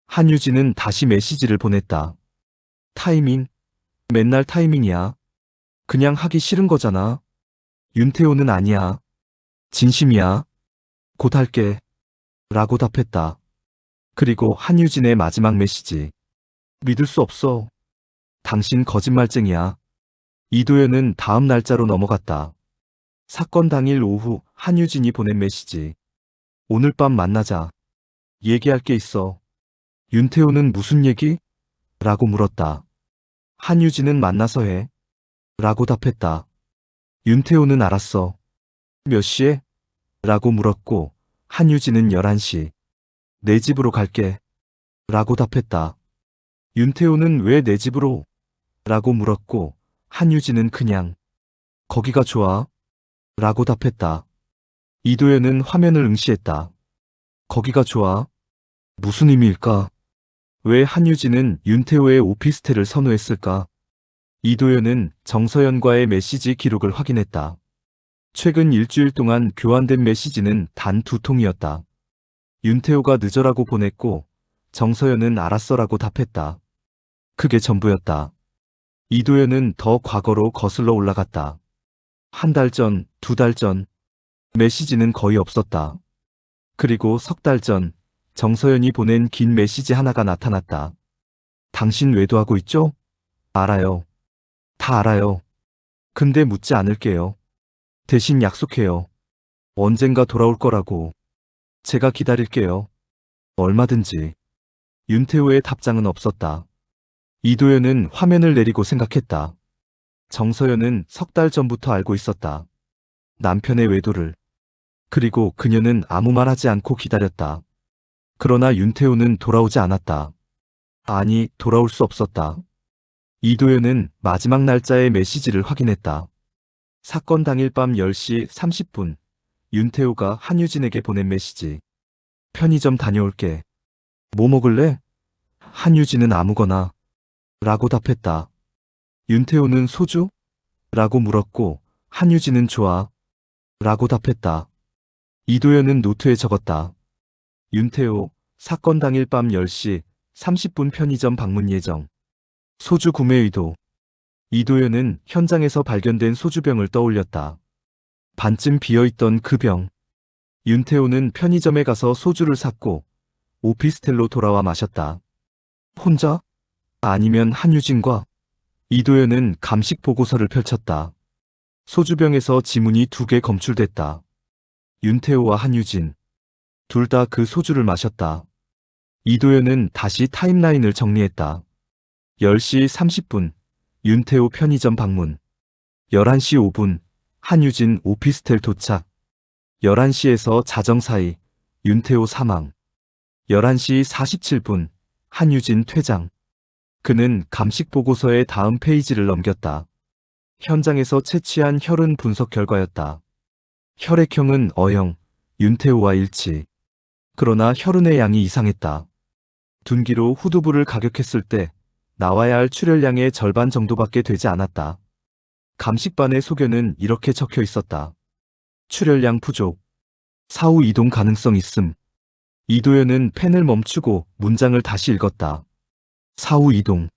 한유진은 다시 메시지를 보냈다. 타이밍? 맨날 타이밍이야. 그냥 하기 싫은 거잖아. 윤태호는 아니야. 진심이야. 곧 할게. 라고 답했다. 그리고 한유진의 마지막 메시지. 믿을 수 없어. 당신 거짓말쟁이야. 이도현은 다음 날짜로 넘어갔다. 사건 당일 오후 한유진이 보낸 메시지. 오늘 밤 만나자. 얘기할 게 있어. 윤태호는 무슨 얘기? 라고 물었다. 한유진은 만나서 해. 라고 답했다. 윤태호는 알았어. 몇 시에? 라고 물었고 한유진은 11시. 내 집으로 갈게. 라고 답했다. 윤태호는 왜 내 집으로? 라고 물었고 한유진은 그냥 거기가 좋아. 라고 답했다. 이도현은 화면을 응시했다. 거기가 좋아. 무슨 의미일까? 왜 한유진은 윤태호의 오피스텔을 선호했을까? 이도현은 정서연과의 메시지 기록을 확인했다. 최근 일주일 동안 교환된 메시지는 단 2통이었다. 윤태호가 늦어라고 보냈고 정서연은 알았어라고 답했다. 그게 전부였다. 이도현은 더 과거로 거슬러 올라갔다. 한 달 전, 2달 전, 메시지는 거의 없었다. 그리고 석 달 전, 정서연이 보낸 긴 메시지 하나가 나타났다. 당신 외도하고 있죠? 알아요. 다 알아요. 근데 묻지 않을게요. 대신 약속해요. 언젠가 돌아올 거라고. 제가 기다릴게요. 얼마든지. 윤태호의 답장은 없었다. 이도현은 화면을 내리고 생각했다. 정서연은 석 달 전부터 알고 있었다. 남편의 외도를. 그리고 그녀는 아무 말 하지 않고 기다렸다. 그러나 윤태호는 돌아오지 않았다. 아니, 돌아올 수 없었다. 이도현은 마지막 날짜의 메시지를 확인했다. 사건 당일 밤 10시 30분, 윤태호가 한유진에게 보낸 메시지. 편의점 다녀올게. 뭐 먹을래? 한유진은 아무거나. 라고 답했다. 윤태호는 소주? 라고 물었고, 한유진은 좋아. 라고 답했다. 이도현은 노트에 적었다. 윤태호, 사건 당일 밤 10시 30분 편의점 방문 예정. 소주 구매 의도. 이도현은 현장에서 발견된 소주병을 떠올렸다. 반쯤 비어있던 그 병. 윤태호는 편의점에 가서 소주를 샀고 오피스텔로 돌아와 마셨다. 혼자? 아니면 한유진과? 이도현은 감식 보고서를 펼쳤다. 소주병에서 지문이 2개 검출됐다. 윤태호와 한유진. 둘 다 그 소주를 마셨다. 이도현은 다시 타임라인을 정리했다. 10시 30분 윤태호 편의점 방문. 11시 5분 한유진 오피스텔 도착. 11시에서 자정 사이 윤태호 사망. 11시 47분 한유진 퇴장. 그는 감식 보고서의 다음 페이지를 넘겼다. 현장에서 채취한 혈흔 분석 결과였다. 혈액형은 O형, 윤태호와 일치. 그러나 혈흔의 양이 이상했다. 둔기로 후두부를 가격했을 때 나와야 할 출혈량의 절반 정도밖에 되지 않았다. 감식반의 소견은 이렇게 적혀 있었다. 출혈량 부족. 사후 이동 가능성 있음. 이도현은 펜을 멈추고 문장을 다시 읽었다. 사후 이동.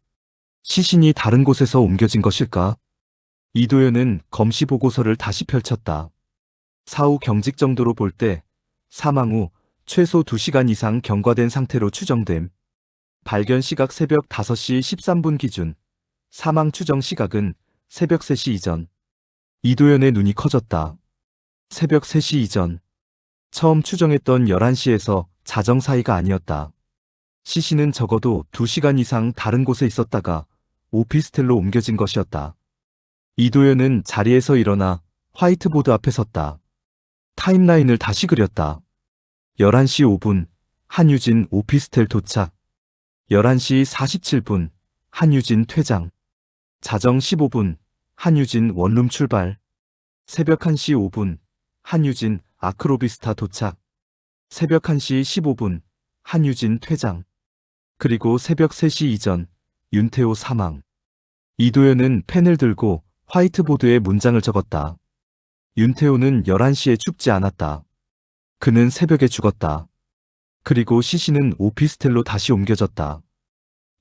시신이 다른 곳에서 옮겨진 것일까? 이도현은 검시 보고서를 다시 펼쳤다. 사후 경직 정도로 볼 때 사망 후 최소 2시간 이상 경과된 상태로 추정됨. 발견 시각 새벽 5시 13분 기준. 사망 추정 시각은 새벽 3시 이전. 이도현의 눈이 커졌다. 새벽 3시 이전. 처음 추정했던 11시에서 자정 사이가 아니었다. 시신은 적어도 2시간 이상 다른 곳에 있었다가 오피스텔로 옮겨진 것이었다. 이도현은 자리에서 일어나 화이트보드 앞에 섰다. 타임라인을 다시 그렸다. 11시 5분 한유진 오피스텔 도착. 11시 47분 한유진 퇴장. 자정 15분 한유진 원룸 출발. 새벽 1시 5분 한유진 아크로비스타 도착. 새벽 1시 15분 한유진 퇴장. 그리고 새벽 3시 이전 윤태호 사망. 이도현은 펜을 들고 화이트보드에 문장을 적었다. 윤태호는 11시에 죽지 않았다. 그는 새벽에 죽었다. 그리고 시신은 오피스텔로 다시 옮겨졌다.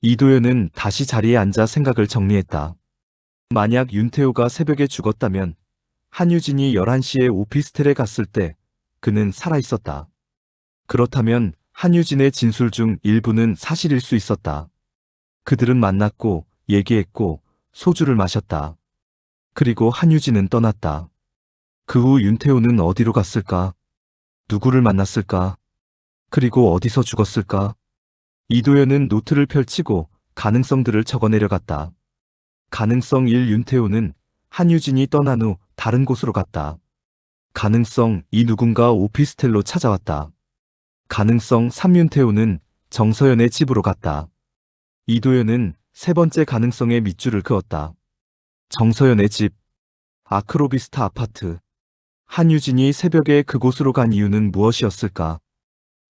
이도현은 다시 자리에 앉아 생각을 정리했다. 만약 윤태호가 새벽에 죽었다면 한유진이 11시에 오피스텔에 갔을 때 그는 살아있었다. 그렇다면 한유진의 진술 중 일부는 사실일 수 있었다. 그들은 만났고 얘기했고 소주를 마셨다. 그리고 한유진은 떠났다. 그 후 윤태호는 어디로 갔을까? 누구를 만났을까? 그리고 어디서 죽었을까? 이도현은 노트를 펼치고 가능성들을 적어내려갔다. 가능성 1 윤태호는 한유진이 떠난 후 다른 곳으로 갔다. 가능성 2 누군가 오피스텔로 찾아왔다. 가능성 3 윤태호는 정서연의 집으로 갔다. 이도현은 세 번째 가능성의 밑줄을 그었다. 정서연의 집, 아크로비스타 아파트. 한유진이 새벽에 그곳으로 간 이유는 무엇이었을까?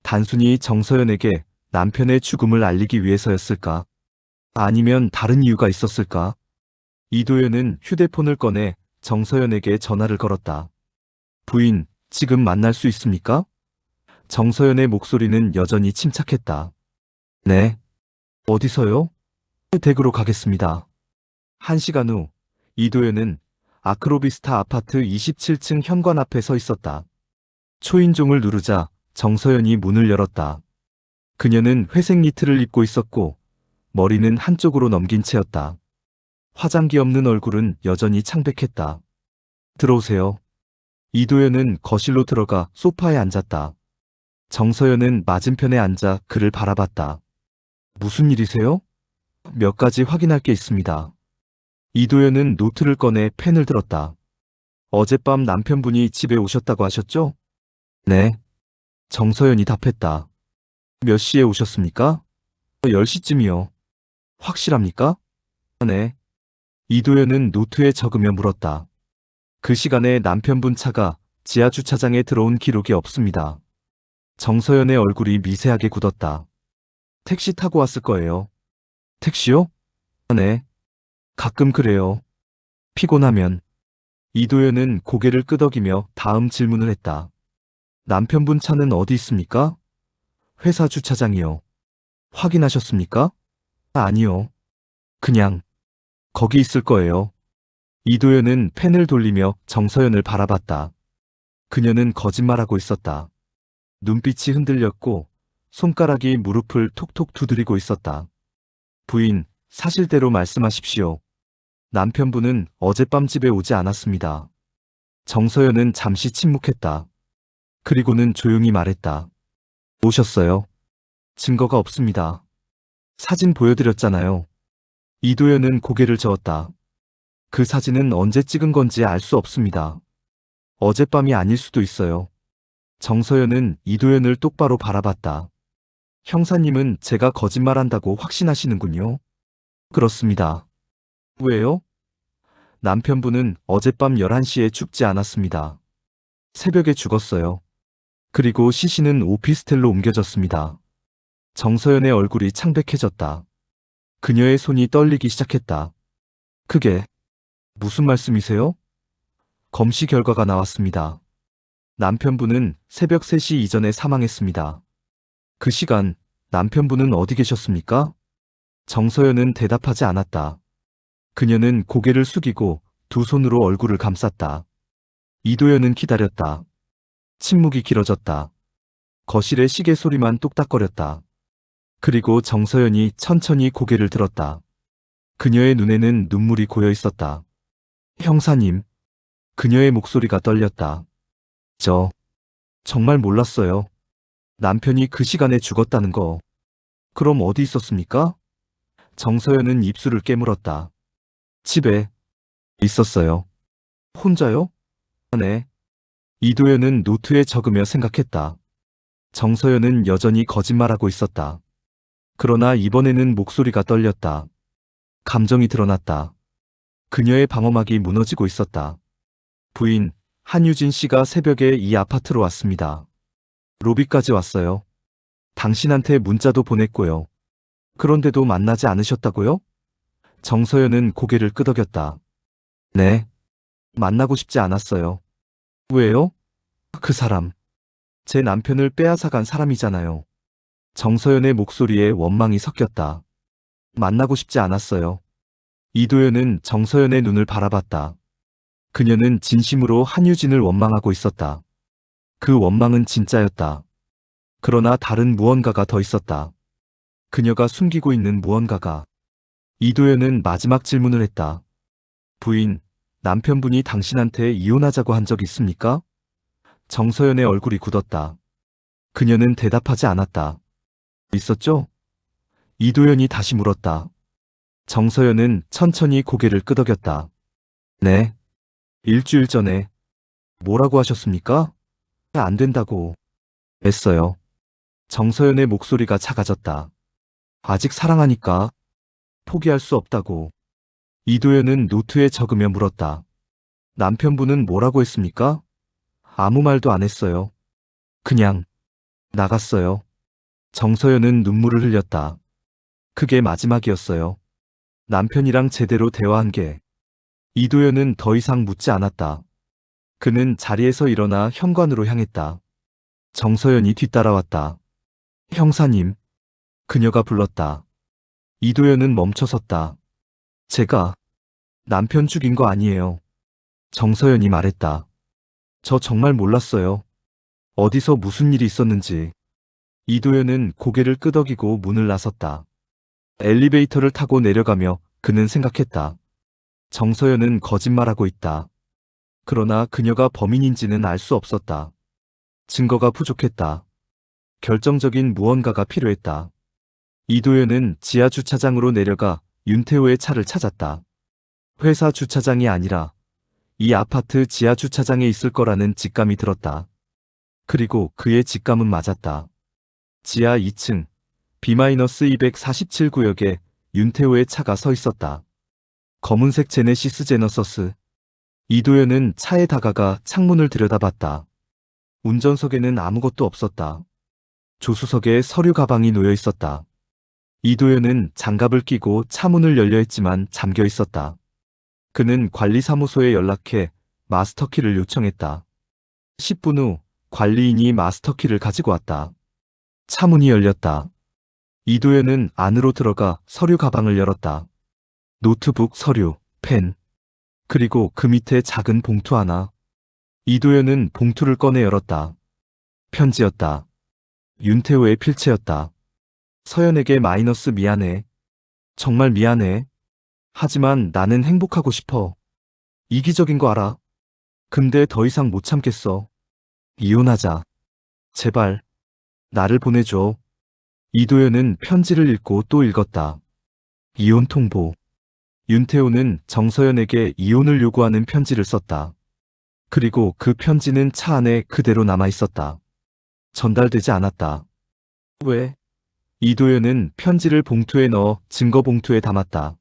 단순히 정서연에게 남편의 죽음을 알리기 위해서였을까? 아니면 다른 이유가 있었을까? 이도현은 휴대폰을 꺼내 정서연에게 전화를 걸었다. 부인, 지금 만날 수 있습니까? 정서연의 목소리는 여전히 침착했다. 네. 어디서요? 댁으로 가겠습니다. 1시간 후 이도현은 아크로비스타 아파트 27층 현관 앞에 서 있었다. 초인종을 누르자 정서연이 문을 열었다. 그녀는 회색 니트를 입고 있었고 머리는 한쪽으로 넘긴 채였다. 화장기 없는 얼굴은 여전히 창백했다. 들어오세요. 이도현은 거실로 들어가 소파에 앉았다. 정서연은 맞은편에 앉아 그를 바라봤다. 무슨 일이세요? 몇 가지 확인할 게 있습니다. 이도현은 노트를 꺼내 펜을 들었다. 어젯밤 남편분이 집에 오셨다고 하셨죠? 네. 정서연이 답했다. 몇 시에 오셨습니까? 10시쯤이요. 확실합니까? 네. 이도현은 노트에 적으며 물었다. 그 시간에 남편분 차가 지하 주차장에 들어온 기록이 없습니다. 정서연의 얼굴이 미세하게 굳었다. 택시 타고 왔을 거예요. 택시요? 네. 가끔 그래요. 피곤하면. 이도현은 고개를 끄덕이며 다음 질문을 했다. 남편분 차는 어디 있습니까? 회사 주차장이요. 확인하셨습니까? 아니요. 그냥 거기 있을 거예요. 이도현은 펜을 돌리며 정서연을 바라봤다. 그녀는 거짓말하고 있었다. 눈빛이 흔들렸고 손가락이 무릎을 톡톡 두드리고 있었다. 부인, 사실대로 말씀하십시오. 남편분은 어젯밤 집에 오지 않았습니다. 정서연은 잠시 침묵했다. 그리고는 조용히 말했다. 오셨어요? 증거가 없습니다. 사진 보여드렸잖아요. 이도현은 고개를 저었다. 그 사진은 언제 찍은 건지 알 수 없습니다. 어젯밤이 아닐 수도 있어요. 정서연은 이도현을 똑바로 바라봤다. 형사님은 제가 거짓말한다고 확신하시는군요. 그렇습니다. 왜요? 남편분은 어젯밤 11시에 죽지 않았습니다. 새벽에 죽었어요. 그리고 시신은 오피스텔로 옮겨졌습니다. 정서연의 얼굴이 창백해졌다. 그녀의 손이 떨리기 시작했다. 그게 무슨 말씀이세요? 검시 결과가 나왔습니다. 남편분은 새벽 3시 이전에 사망했습니다. 그 시간 남편분은 어디 계셨습니까? 정서연은 대답하지 않았다. 그녀는 고개를 숙이고 두 손으로 얼굴을 감쌌다. 이도현은 기다렸다. 침묵이 길어졌다. 거실의 시계 소리만 뚝딱거렸다. 그리고 정서연이 천천히 고개를 들었다. 그녀의 눈에는 눈물이 고여 있었다. 형사님. 그녀의 목소리가 떨렸다. 저 정말 몰랐어요. 남편이 그 시간에 죽었다는 거. 그럼 어디 있었습니까? 정서연은 입술을 깨물었다. 집에 있었어요. 혼자요? 네. 이도현은 노트에 적으며 생각했다. 정서연은 여전히 거짓말하고 있었다. 그러나 이번에는 목소리가 떨렸다. 감정이 드러났다. 그녀의 방어막이 무너지고 있었다. 부인, 한유진 씨가 새벽에 이 아파트로 왔습니다. 로비까지 왔어요. 당신한테 문자도 보냈고요. 그런데도 만나지 않으셨다고요? 정서연은 고개를 끄덕였다. 네. 만나고 싶지 않았어요. 왜요? 그 사람. 제 남편을 빼앗아간 사람이잖아요. 정서연의 목소리에 원망이 섞였다. 만나고 싶지 않았어요. 이도현은 정서연의 눈을 바라봤다. 그녀는 진심으로 한유진을 원망하고 있었다. 그 원망은 진짜였다. 그러나 다른 무언가가 더 있었다. 그녀가 숨기고 있는 무언가가. 이도현은 마지막 질문을 했다. 부인, 남편분이 당신한테 이혼하자고 한 적 있습니까? 정서연의 얼굴이 굳었다. 그녀는 대답하지 않았다. 있었죠? 이도현이 다시 물었다. 정서연은 천천히 고개를 끄덕였다. 네. 일주일 전에. 뭐라고 하셨습니까? 안 된다고. 했어요. 정서연의 목소리가 작아졌다. 아직 사랑하니까. 포기할 수 없다고. 이도현은 노트에 적으며 물었다. 남편분은 뭐라고 했습니까? 아무 말도 안 했어요. 그냥 나갔어요. 정서연은 눈물을 흘렸다. 그게 마지막이었어요. 남편이랑 제대로 대화한 게. 이도현은 더 이상 묻지 않았다. 그는 자리에서 일어나 현관으로 향했다. 정서연이 뒤따라왔다. 형사님. 그녀가 불렀다. 이도현은 멈춰섰다. 제가 남편 죽인 거 아니에요. 정서연이 말했다. 저 정말 몰랐어요. 어디서 무슨 일이 있었는지. 이도현은 고개를 끄덕이고 문을 나섰다. 엘리베이터를 타고 내려가며 그는 생각했다. 정서연은 거짓말하고 있다. 그러나 그녀가 범인인지는 알 수 없었다. 증거가 부족했다. 결정적인 무언가가 필요했다. 이도현은 지하 주차장으로 내려가 윤태호의 차를 찾았다. 회사 주차장이 아니라 이 아파트 지하 주차장에 있을 거라는 직감이 들었다. 그리고 그의 직감은 맞았다. 지하 2층 B-247구역에 윤태호의 차가 서 있었다. 검은색 제네시스 제너서스. 이도현은 차에 다가가 창문을 들여다봤다. 운전석에는 아무것도 없었다. 조수석에 서류 가방이 놓여 있었다. 이도현은 장갑을 끼고 차 문을 열려 했지만 잠겨 있었다. 그는 관리사무소에 연락해 마스터키를 요청했다. 10분 후 관리인이 마스터키를 가지고 왔다. 차 문이 열렸다. 이도현은 안으로 들어가 서류 가방을 열었다. 노트북, 서류, 펜, 그리고 그 밑에 작은 봉투 하나. 이도현은 봉투를 꺼내 열었다. 편지였다. 윤태호의 필체였다. 서연에게 마이너스 미안해. 정말 미안해. 하지만 나는 행복하고 싶어. 이기적인 거 알아. 근데 더 이상 못 참겠어. 이혼하자. 제발. 나를 보내줘. 이도현은 편지를 읽고 또 읽었다. 이혼 통보. 윤태호는 정서연에게 이혼을 요구하는 편지를 썼다. 그리고 그 편지는 차 안에 그대로 남아 있었다. 전달되지 않았다. 왜? 이도현은 편지를 봉투에 넣어 증거 봉투에 담았다.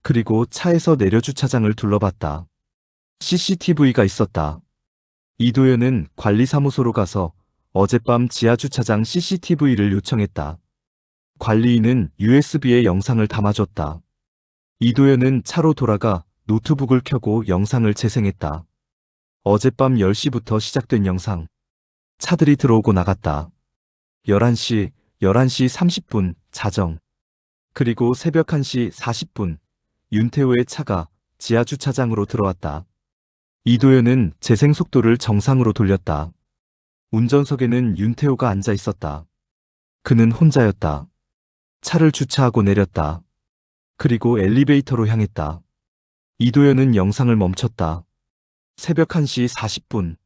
그리고 차에서 내려 주차장을 둘러봤다. CCTV가 있었다. 이도현은 관리사무소로 가서 어젯밤 지하주차장 CCTV를 요청했다. 관리인은 USB에 영상을 담아줬다. 이도현은 차로 돌아가 노트북을 켜고 영상을 재생했다. 어젯밤 10시부터 시작된 영상. 차들이 들어오고 나갔다. 11시 30분, 자정. 그리고 새벽 1시 40분, 윤태호의 차가 지하주차장으로 들어왔다. 이도현은 재생 속도를 정상으로 돌렸다. 운전석에는 윤태호가 앉아 있었다. 그는 혼자였다. 차를 주차하고 내렸다. 그리고 엘리베이터로 향했다. 이도현은 영상을 멈췄다. 새벽 1시 40분.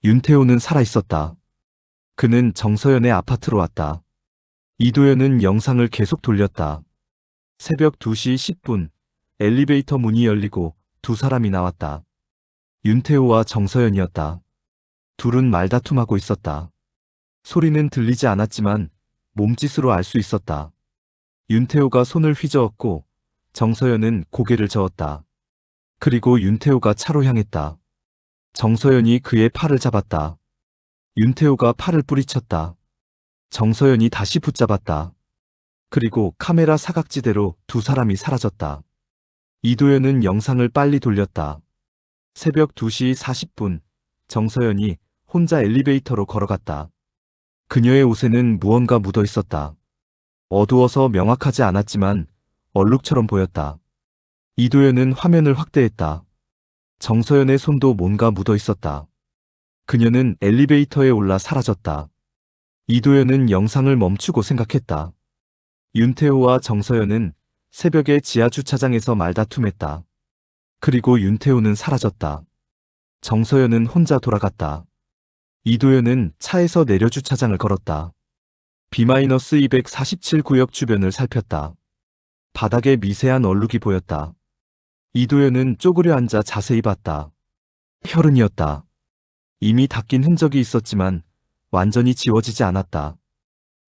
윤태호는 살아있었다. 그는 정서연의 아파트로 왔다. 이도현은 영상을 계속 돌렸다. 새벽 2시 10분. 엘리베이터 문이 열리고 두 사람이 나왔다. 윤태호와 정서연이었다. 둘은 말다툼하고 있었다. 소리는 들리지 않았지만 몸짓으로 알 수 있었다. 윤태호가 손을 휘저었고 정서연은 고개를 저었다. 그리고 윤태호가 차로 향했다. 정서연이 그의 팔을 잡았다. 윤태호가 팔을 뿌리쳤다. 정서연이 다시 붙잡았다. 그리고 카메라 사각지대로 두 사람이 사라졌다. 이도현은 영상을 빨리 돌렸다. 새벽 2시 40분, 정서연이 혼자 엘리베이터로 걸어갔다. 그녀의 옷에는 무언가 묻어 있었다. 어두워서 명확하지 않았지만 얼룩처럼 보였다. 이도현은 화면을 확대했다. 정서연의 손도 뭔가 묻어 있었다. 그녀는 엘리베이터에 올라 사라졌다. 이도현은 영상을 멈추고 생각했다. 윤태호와 정서연은 새벽에 지하주차장에서 말다툼했다. 그리고 윤태호는 사라졌다. 정서연은 혼자 돌아갔다. 이도현은 차에서 내려 주차장을 걸었다. B-247 구역 주변을 살폈다. 바닥에 미세한 얼룩이 보였다. 이도현은 쪼그려 앉아 자세히 봤다. 혈흔이었다. 이미 닦인 흔적이 있었지만 완전히 지워지지 않았다.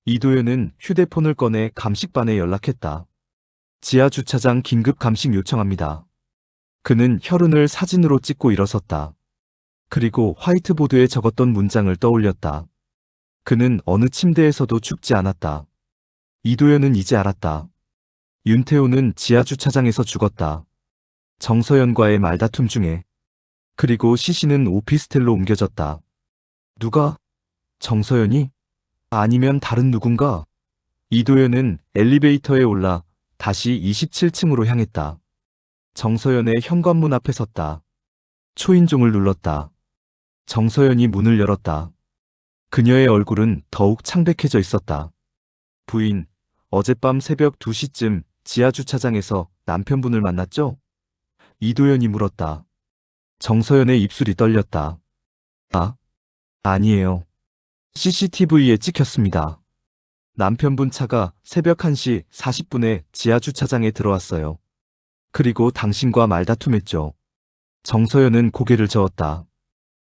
이도현은 휴대폰을 꺼내 감식반에 연락했다. 지하주차장 긴급 감식 요청합니다. 그는 혈흔을 사진으로 찍고 일어섰다. 그리고 화이트보드에 적었던 문장을 떠올렸다. 그는 어느 침대에서도 죽지 않았다. 이도현은 이제 알았다. 윤태호는 지하주차장에서 죽었다. 정서연과의 말다툼 중에. 그리고 시신은 오피스텔로 옮겨졌다. 누가? 정서연이? 아니면 다른 누군가? 이도현은 엘리베이터에 올라 다시 27층으로 향했다. 정서연의 현관문 앞에 섰다. 초인종을 눌렀다. 정서연이 문을 열었다. 그녀의 얼굴은 더욱 창백해져 있었다. 부인, 어젯밤 새벽 2시쯤 지하주차장에서 남편분을 만났죠? 이도현이 물었다. 정서연의 입술이 떨렸다. 아니에요. CCTV에 찍혔습니다. 남편분 차가 새벽 1시 40분에 지하주차장에 들어왔어요. 그리고 당신과 말다툼했죠. 정서연은 고개를 저었다.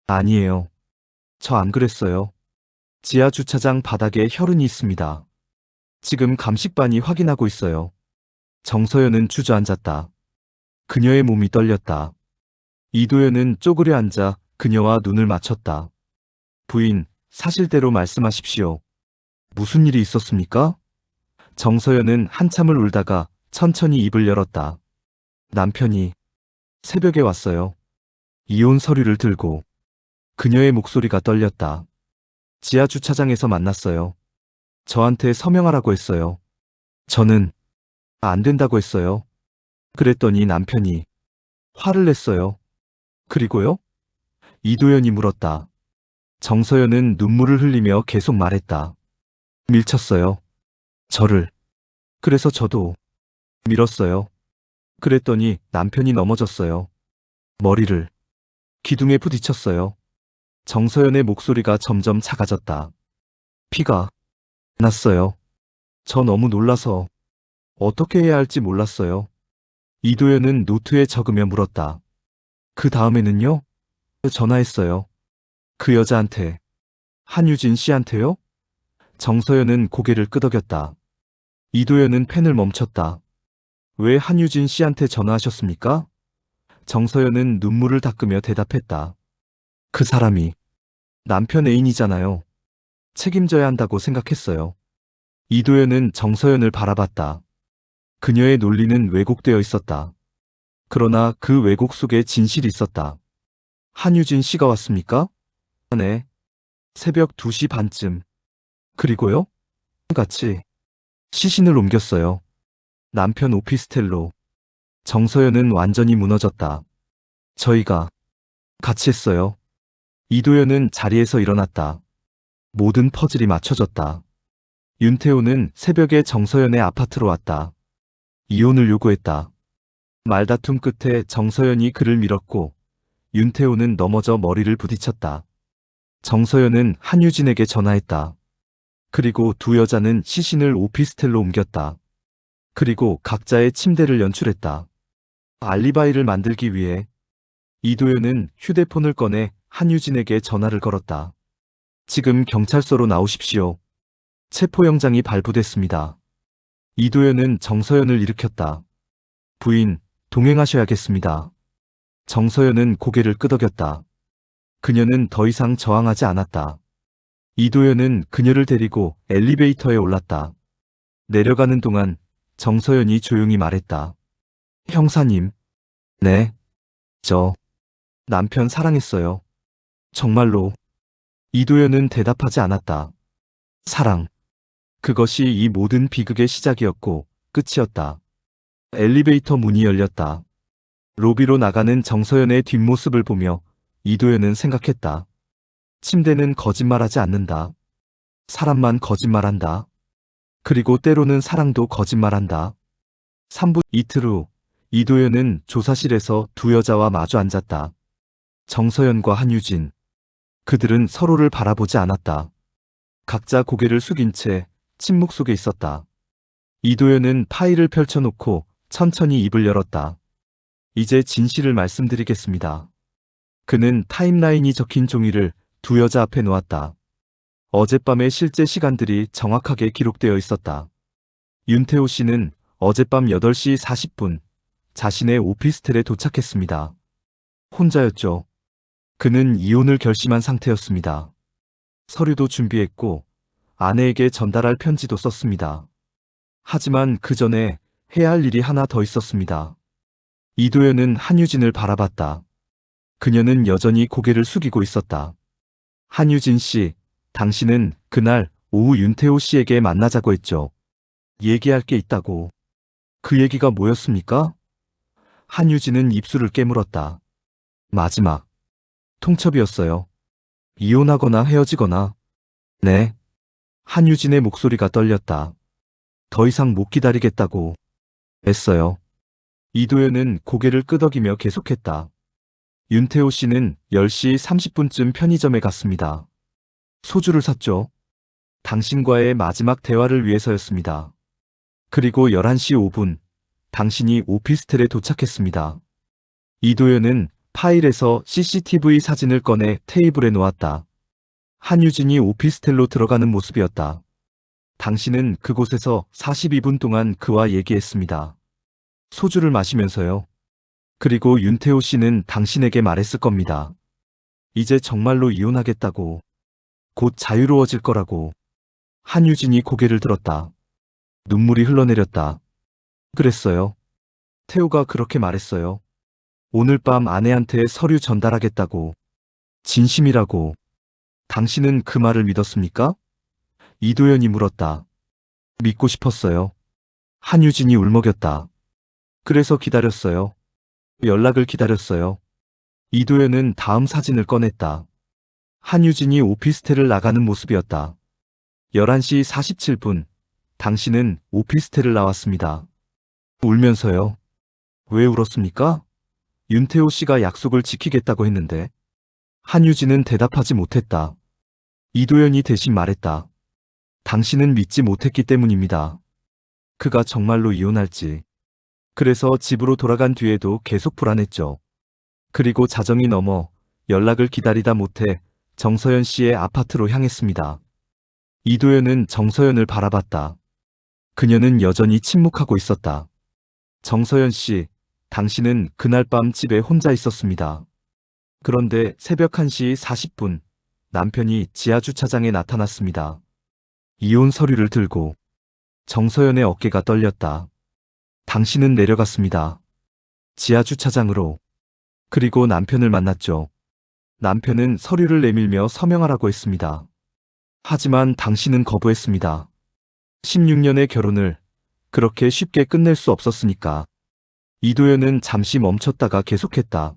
아니에요. 저 안 그랬어요. 지하주차장 바닥에 혈흔이 있습니다. 지금 감식반이 확인하고 있어요. 정서연은 주저앉았다. 그녀의 몸이 떨렸다. 이도현은 쪼그려 앉아 그녀와 눈을 맞췄다. 부인, 사실대로 말씀하십시오. 무슨 일이 있었습니까? 정서연은 한참을 울다가 천천히 입을 열었다. 남편이 새벽에 왔어요. 이혼 서류를 들고. 그녀의 목소리가 떨렸다. 지하주차장에서 만났어요. 저한테 서명하라고 했어요. 저는 안 된다고 했어요. 그랬더니 남편이 화를 냈어요. 그리고요? 이도연이 물었다. 정서연은 눈물을 흘리며 계속 말했다. 밀쳤어요. 저를. 그래서 저도 밀었어요. 그랬더니 남편이 넘어졌어요. 머리를 기둥에 부딪혔어요. 정서연의 목소리가 점점 작아졌다. 피가 났어요. 저 너무 놀라서 어떻게 해야 할지 몰랐어요. 이도연은 노트에 적으며 물었다. 그 다음에는요? 전화했어요. 그 여자한테. 한유진 씨한테요? 정서연은 고개를 끄덕였다. 이도연은 펜을 멈췄다. 왜 한유진 씨한테 전화하셨습니까? 정서연은 눈물을 닦으며 대답했다. 그 사람이 남편 애인이잖아요. 책임져야 한다고 생각했어요. 이도연은 정서연을 바라봤다. 그녀의 논리는 왜곡되어 있었다. 그러나 그 왜곡 속에 진실이 있었다. 한유진 씨가 왔습니까? 네. 새벽 2시 반쯤. 그리고요? 같이 시신을 옮겼어요. 남편 오피스텔로. 정서연은 완전히 무너졌다. 저희가 같이 했어요. 이도연은 자리에서 일어났다. 모든 퍼즐이 맞춰졌다. 윤태호는 새벽에 정서연의 아파트로 왔다. 이혼을 요구했다. 말다툼 끝에 정서연이 그를 밀었고 윤태호는 넘어져 머리를 부딪혔다. 정서연은 한유진에게 전화했다. 그리고 두 여자는 시신을 오피스텔로 옮겼다. 그리고 각자의 침대를 연출했다. 알리바이를 만들기 위해 이도연은 휴대폰을 꺼내 한유진에게 전화를 걸었다. 지금 경찰서로 나오십시오. 체포영장이 발부됐습니다. 이도연은 정서연을 일으켰다. 부인, 동행하셔야겠습니다. 정서연은 고개를 끄덕였다. 그녀는 더 이상 저항하지 않았다. 이도연은 그녀를 데리고 엘리베이터에 올랐다. 내려가는 동안 정서연이 조용히 말했다. 형사님. 네. 저 남편 사랑했어요. 정말로. 이도연은 대답하지 않았다. 사랑. 그것이 이 모든 비극의 시작이었고 끝이었다. 엘리베이터 문이 열렸다. 로비로 나가는 정서연의 뒷모습을 보며 이도연은 생각했다. 침대는 거짓말하지 않는다. 사람만 거짓말한다. 그리고 때로는 사랑도 거짓말한다. 3부 이틀 후 이도연은 조사실에서 두 여자와 마주 앉았다. 정서연과 한유진. 그들은 서로를 바라보지 않았다. 각자 고개를 숙인 채 침묵 속에 있었다. 이도연은 파일을 펼쳐놓고 천천히 입을 열었다. 이제 진실을 말씀드리겠습니다. 그는 타임라인이 적힌 종이를 두 여자 앞에 놓았다. 어젯밤의 실제 시간들이 정확하게 기록되어 있었다. 윤태호 씨는 어젯밤 8시 40분 자신의 오피스텔에 도착했습니다. 혼자였죠. 그는 이혼을 결심한 상태였습니다. 서류도 준비했고 아내에게 전달할 편지도 썼습니다. 하지만 그 전에 해야 할 일이 하나 더 있었습니다. 이도연은 한유진을 바라봤다. 그녀는 여전히 고개를 숙이고 있었다. 한유진 씨, 당신은 그날 오후 윤태호 씨에게 만나자고 했죠. 얘기할 게 있다고. 그 얘기가 뭐였습니까? 한유진은 입술을 깨물었다. 마지막 통첩이었어요. 이혼하거나 헤어지거나. 네. 한유진의 목소리가 떨렸다. 더 이상 못 기다리겠다고 했어요. 이도연은 고개를 끄덕이며 계속했다. 윤태호 씨는 10시 30분쯤 편의점에 갔습니다. 소주를 샀죠. 당신과의 마지막 대화를 위해서였습니다. 그리고 11시 5분, 당신이 오피스텔에 도착했습니다. 이도연은 파일에서 CCTV 사진을 꺼내 테이블에 놓았다. 한유진이 오피스텔로 들어가는 모습이었다. 당신은 그곳에서 42분 동안 그와 얘기했습니다. 소주를 마시면서요. 그리고 윤태호 씨는 당신에게 말했을 겁니다. 이제 정말로 이혼하겠다고. 곧 자유로워질 거라고. 한유진이 고개를 들었다. 눈물이 흘러내렸다. 그랬어요. 태호가 그렇게 말했어요. 오늘 밤 아내한테 서류 전달하겠다고. 진심이라고. 당신은 그 말을 믿었습니까? 이도연이 물었다. 믿고 싶었어요. 한유진이 울먹였다. 그래서 기다렸어요. 연락을 기다렸어요. 이도연은 다음 사진을 꺼냈다. 한유진이 오피스텔을 나가는 모습이었다. 11시 47분, 당신은 오피스텔을 나왔습니다. 울면서요. 왜 울었습니까? 윤태호 씨가 약속을 지키겠다고 했는데. 한유진은 대답하지 못했다. 이도연이 대신 말했다. 당신은 믿지 못했기 때문입니다. 그가 정말로 이혼할지. 그래서 집으로 돌아간 뒤에도 계속 불안했죠. 그리고 자정이 넘어 연락을 기다리다 못해 정서연 씨의 아파트로 향했습니다. 이도연은 정서연을 바라봤다. 그녀는 여전히 침묵하고 있었다. 정서연 씨, 당신은 그날 밤 집에 혼자 있었습니다. 그런데 새벽 1시 40분, 남편이 지하주차장에 나타났습니다. 이혼 서류를 들고. 정서연의 어깨가 떨렸다. 당신은 내려갔습니다. 지하주차장으로. 그리고 남편을 만났죠. 남편은 서류를 내밀며 서명하라고 했습니다. 하지만 당신은 거부했습니다. 16년의 결혼을 그렇게 쉽게 끝낼 수 없었으니까. 이도연은 잠시 멈췄다가 계속했다.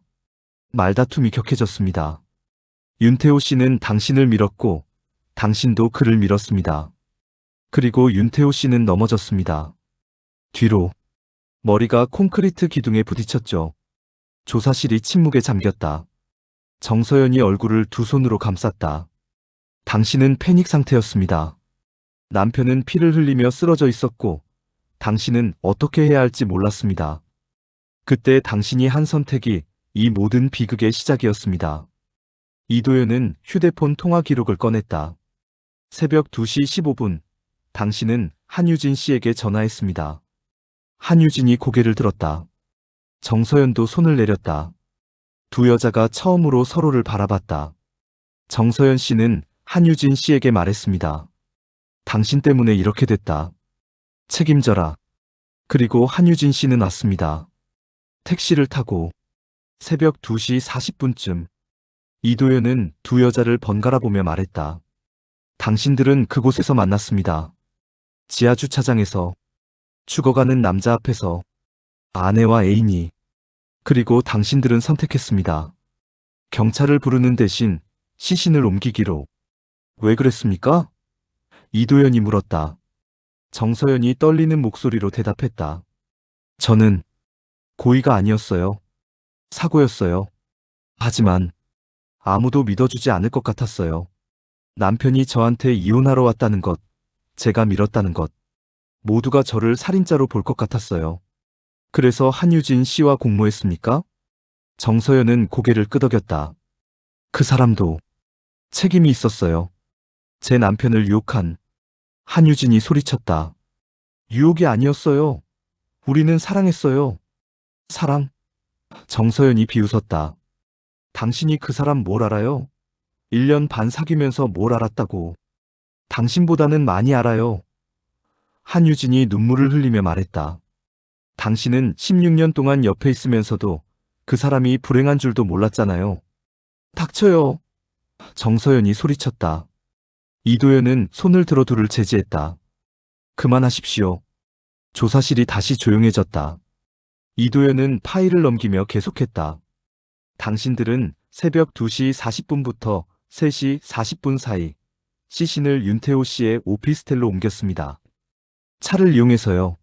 말다툼이 격해졌습니다. 윤태호 씨는 당신을 밀었고 당신도 그를 밀었습니다. 그리고 윤태호 씨는 넘어졌습니다. 뒤로. 머리가 콘크리트 기둥에 부딪혔죠. 조사실이 침묵에 잠겼다. 정서연이 얼굴을 두 손으로 감쌌다. 당신은 패닉 상태였습니다. 남편은 피를 흘리며 쓰러져 있었고 당신은 어떻게 해야 할지 몰랐습니다. 그때 당신이 한 선택이 이 모든 비극의 시작이었습니다. 이도연은 휴대폰 통화 기록을 꺼냈다. 새벽 2시 15분, 당신은 한유진 씨에게 전화했습니다. 한유진이 고개를 들었다. 정서연도 손을 내렸다. 두 여자가 처음으로 서로를 바라봤다. 정서연 씨는 한유진 씨에게 말했습니다. 당신 때문에 이렇게 됐다. 책임져라. 그리고 한유진 씨는 왔습니다. 택시를 타고. 새벽 2시 40분쯤. 이도연은 두 여자를 번갈아 보며 말했다. 당신들은 그곳에서 만났습니다. 지하주차장에서. 죽어가는 남자 앞에서. 아내와 애인이. 그리고 당신들은 선택했습니다. 경찰을 부르는 대신 시신을 옮기기로. 왜 그랬습니까? 이도연이 물었다. 정서연이 떨리는 목소리로 대답했다. 저는 고의가 아니었어요. 사고였어요. 하지만 아무도 믿어주지 않을 것 같았어요. 남편이 저한테 이혼하러 왔다는 것, 제가 밀었다는 것, 모두가 저를 살인자로 볼 것 같았어요. 그래서 한유진 씨와 공모했습니까? 정서연은 고개를 끄덕였다. 그 사람도 책임이 있었어요. 제 남편을 유혹한. 한유진이 소리쳤다. 유혹이 아니었어요. 우리는 사랑했어요. 사랑? 정서연이 비웃었다. 당신이 그 사람 뭘 알아요? 1년 반 사귀면서 뭘 알았다고. 당신보다는 많이 알아요. 한유진이 눈물을 흘리며 말했다. 당신은 16년 동안 옆에 있으면서도 그 사람이 불행한 줄도 몰랐잖아요. 닥쳐요. 정서연이 소리쳤다. 이도연은 손을 들어 둘을 제지했다. 그만하십시오. 조사실이 다시 조용해졌다. 이도연은 파일을 넘기며 계속했다. 당신들은 새벽 2시 40분부터 3시 40분 사이 시신을 윤태호 씨의 오피스텔로 옮겼습니다. 차를 이용해서요.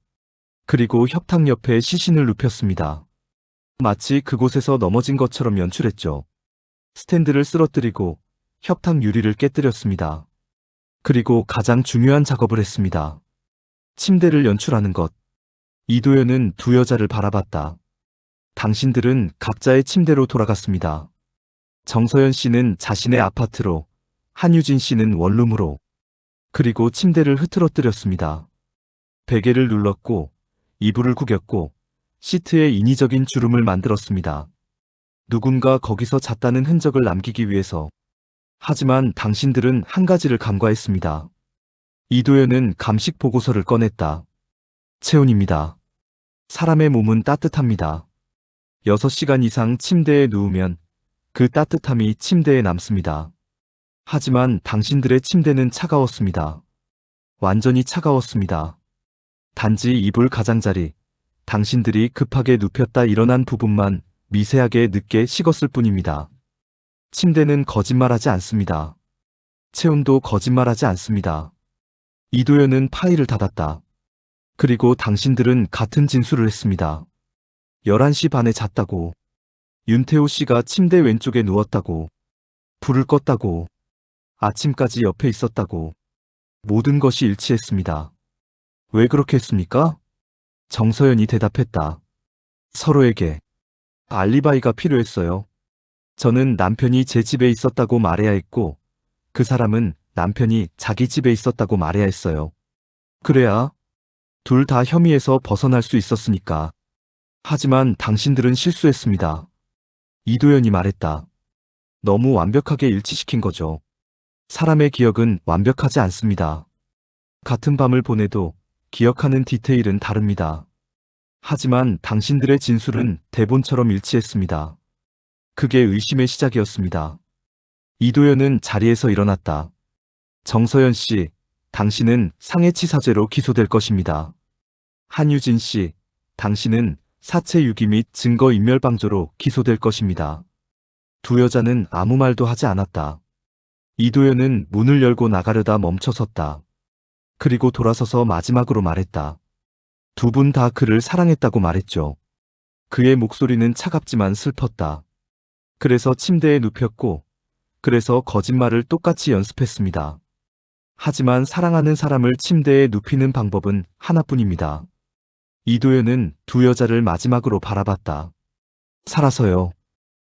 그리고 협탁 옆에 시신을 눕혔습니다. 마치 그곳에서 넘어진 것처럼 연출했죠. 스탠드를 쓰러뜨리고 협탁 유리를 깨뜨렸습니다. 그리고 가장 중요한 작업을 했습니다. 침대를 연출하는 것. 이도연은 두 여자를 바라봤다. 당신들은 각자의 침대로 돌아갔습니다. 정서연 씨는 자신의 아파트로, 한유진 씨는 원룸으로. 그리고 침대를 흐트러뜨렸습니다. 베개를 눌렀고, 이불을 구겼고, 시트에 인위적인 주름을 만들었습니다. 누군가 거기서 잤다는 흔적을 남기기 위해서. 하지만 당신들은 한 가지를 간과했습니다. 이도연은 감식 보고서를 꺼냈다. 체온입니다. 사람의 몸은 따뜻합니다. 6시간 이상 침대에 누우면 그 따뜻함이 침대에 남습니다. 하지만 당신들의 침대는 차가웠습니다. 완전히 차가웠습니다. 단지 이불 가장자리, 당신들이 급하게 눕혔다 일어난 부분만 미세하게 늦게 식었을 뿐입니다. 침대는 거짓말하지 않습니다. 채운도 거짓말하지 않습니다. 이도현은 파일을 닫았다. 그리고 당신들은 같은 진술을 했습니다. 11시 반에 잤다고. 윤태호 씨가 침대 왼쪽에 누웠다고. 불을 껐다고. 아침까지 옆에 있었다고. 모든 것이 일치했습니다. 왜 그렇게 했습니까? 정서연이 대답했다. 서로에게 알리바이가 필요했어요. 저는 남편이 제 집에 있었다고 말해야 했고, 그 사람은 남편이 자기 집에 있었다고 말해야 했어요. 그래야 둘 다 혐의에서 벗어날 수 있었으니까. 하지만 당신들은 실수했습니다. 이도현이 말했다. 너무 완벽하게 일치시킨 거죠. 사람의 기억은 완벽하지 않습니다. 같은 밤을 보내도 기억하는 디테일은 다릅니다. 하지만 당신들의 진술은 대본처럼 일치했습니다. 그게 의심의 시작이었습니다. 이도현은 자리에서 일어났다. 정서연 씨, 당신은 상해치사죄로 기소될 것입니다. 한유진 씨, 당신은 사체 유기 및 증거인멸방조로 기소될 것입니다. 두 여자는 아무 말도 하지 않았다. 이도현은 문을 열고 나가려다 멈춰섰다. 그리고 돌아서서 마지막으로 말했다. 두 분 다 그를 사랑했다고 말했죠. 그의 목소리는 차갑지만 슬펐다. 그래서 침대에 눕혔고, 그래서 거짓말을 똑같이 연습했습니다. 하지만 사랑하는 사람을 침대에 눕히는 방법은 하나뿐입니다. 이도현은 두 여자를 마지막으로 바라봤다. 살아서요.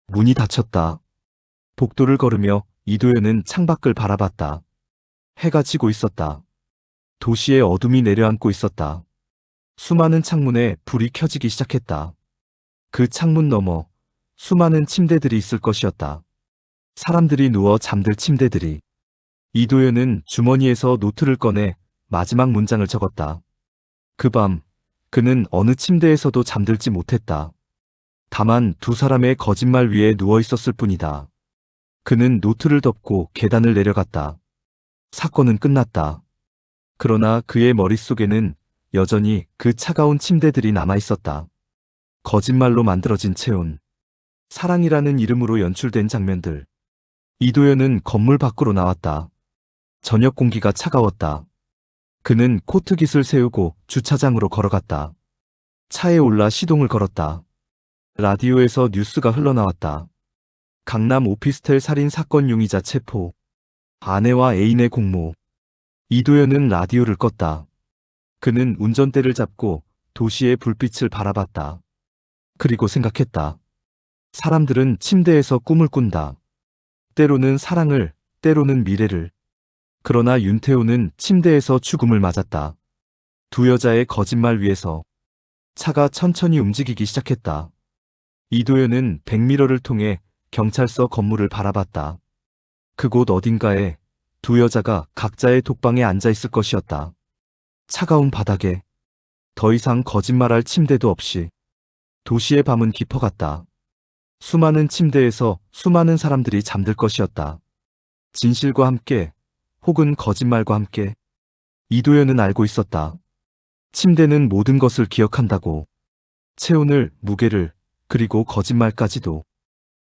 문이 닫혔다. 복도를 걸으며 이도현은 창밖을 바라봤다. 해가 지고 있었다. 도시의 어둠이 내려앉고 있었다. 수많은 창문에 불이 켜지기 시작했다. 그 창문 너머 수많은 침대들이 있을 것이었다. 사람들이 누워 잠들 침대들이. 이도현은 주머니에서 노트를 꺼내 마지막 문장을 적었다. 그 밤 그는 어느 침대에서도 잠들지 못했다. 다만 두 사람의 거짓말 위에 누워 있었을 뿐이다. 그는 노트를 덮고 계단을 내려갔다. 사건은 끝났다. 그러나 그의 머릿속에는 여전히 그 차가운 침대들이 남아 있었다. 거짓말로 만들어진 체온. 사랑이라는 이름으로 연출된 장면들. 이도현은 건물 밖으로 나왔다. 저녁 공기가 차가웠다. 그는 코트깃을 세우고 주차장으로 걸어갔다. 차에 올라 시동을 걸었다. 라디오에서 뉴스가 흘러나왔다. 강남 오피스텔 살인 사건 용의자 체포. 아내와 애인의 공모. 이도현은 라디오를 껐다. 그는 운전대를 잡고 도시의 불빛을 바라봤다. 그리고 생각했다. 사람들은 침대에서 꿈을 꾼다. 때로는 사랑을, 때로는 미래를. 그러나 윤태호는 침대에서 죽음을 맞았다. 두 여자의 거짓말 위에서. 차가 천천히 움직이기 시작했다. 이도현은 백미러를 통해 경찰서 건물을 바라봤다. 그곳 어딘가에 두 여자가 각자의 독방에 앉아 있을 것이었다. 차가운 바닥에 더 이상 거짓말할 침대도 없이. 도시의 밤은 깊어갔다. 수많은 침대에서 수많은 사람들이 잠들 것이었다. 진실과 함께 혹은 거짓말과 함께. 이도현은 알고 있었다. 침대는 모든 것을 기억한다고. 체온을, 무게를, 그리고 거짓말까지도.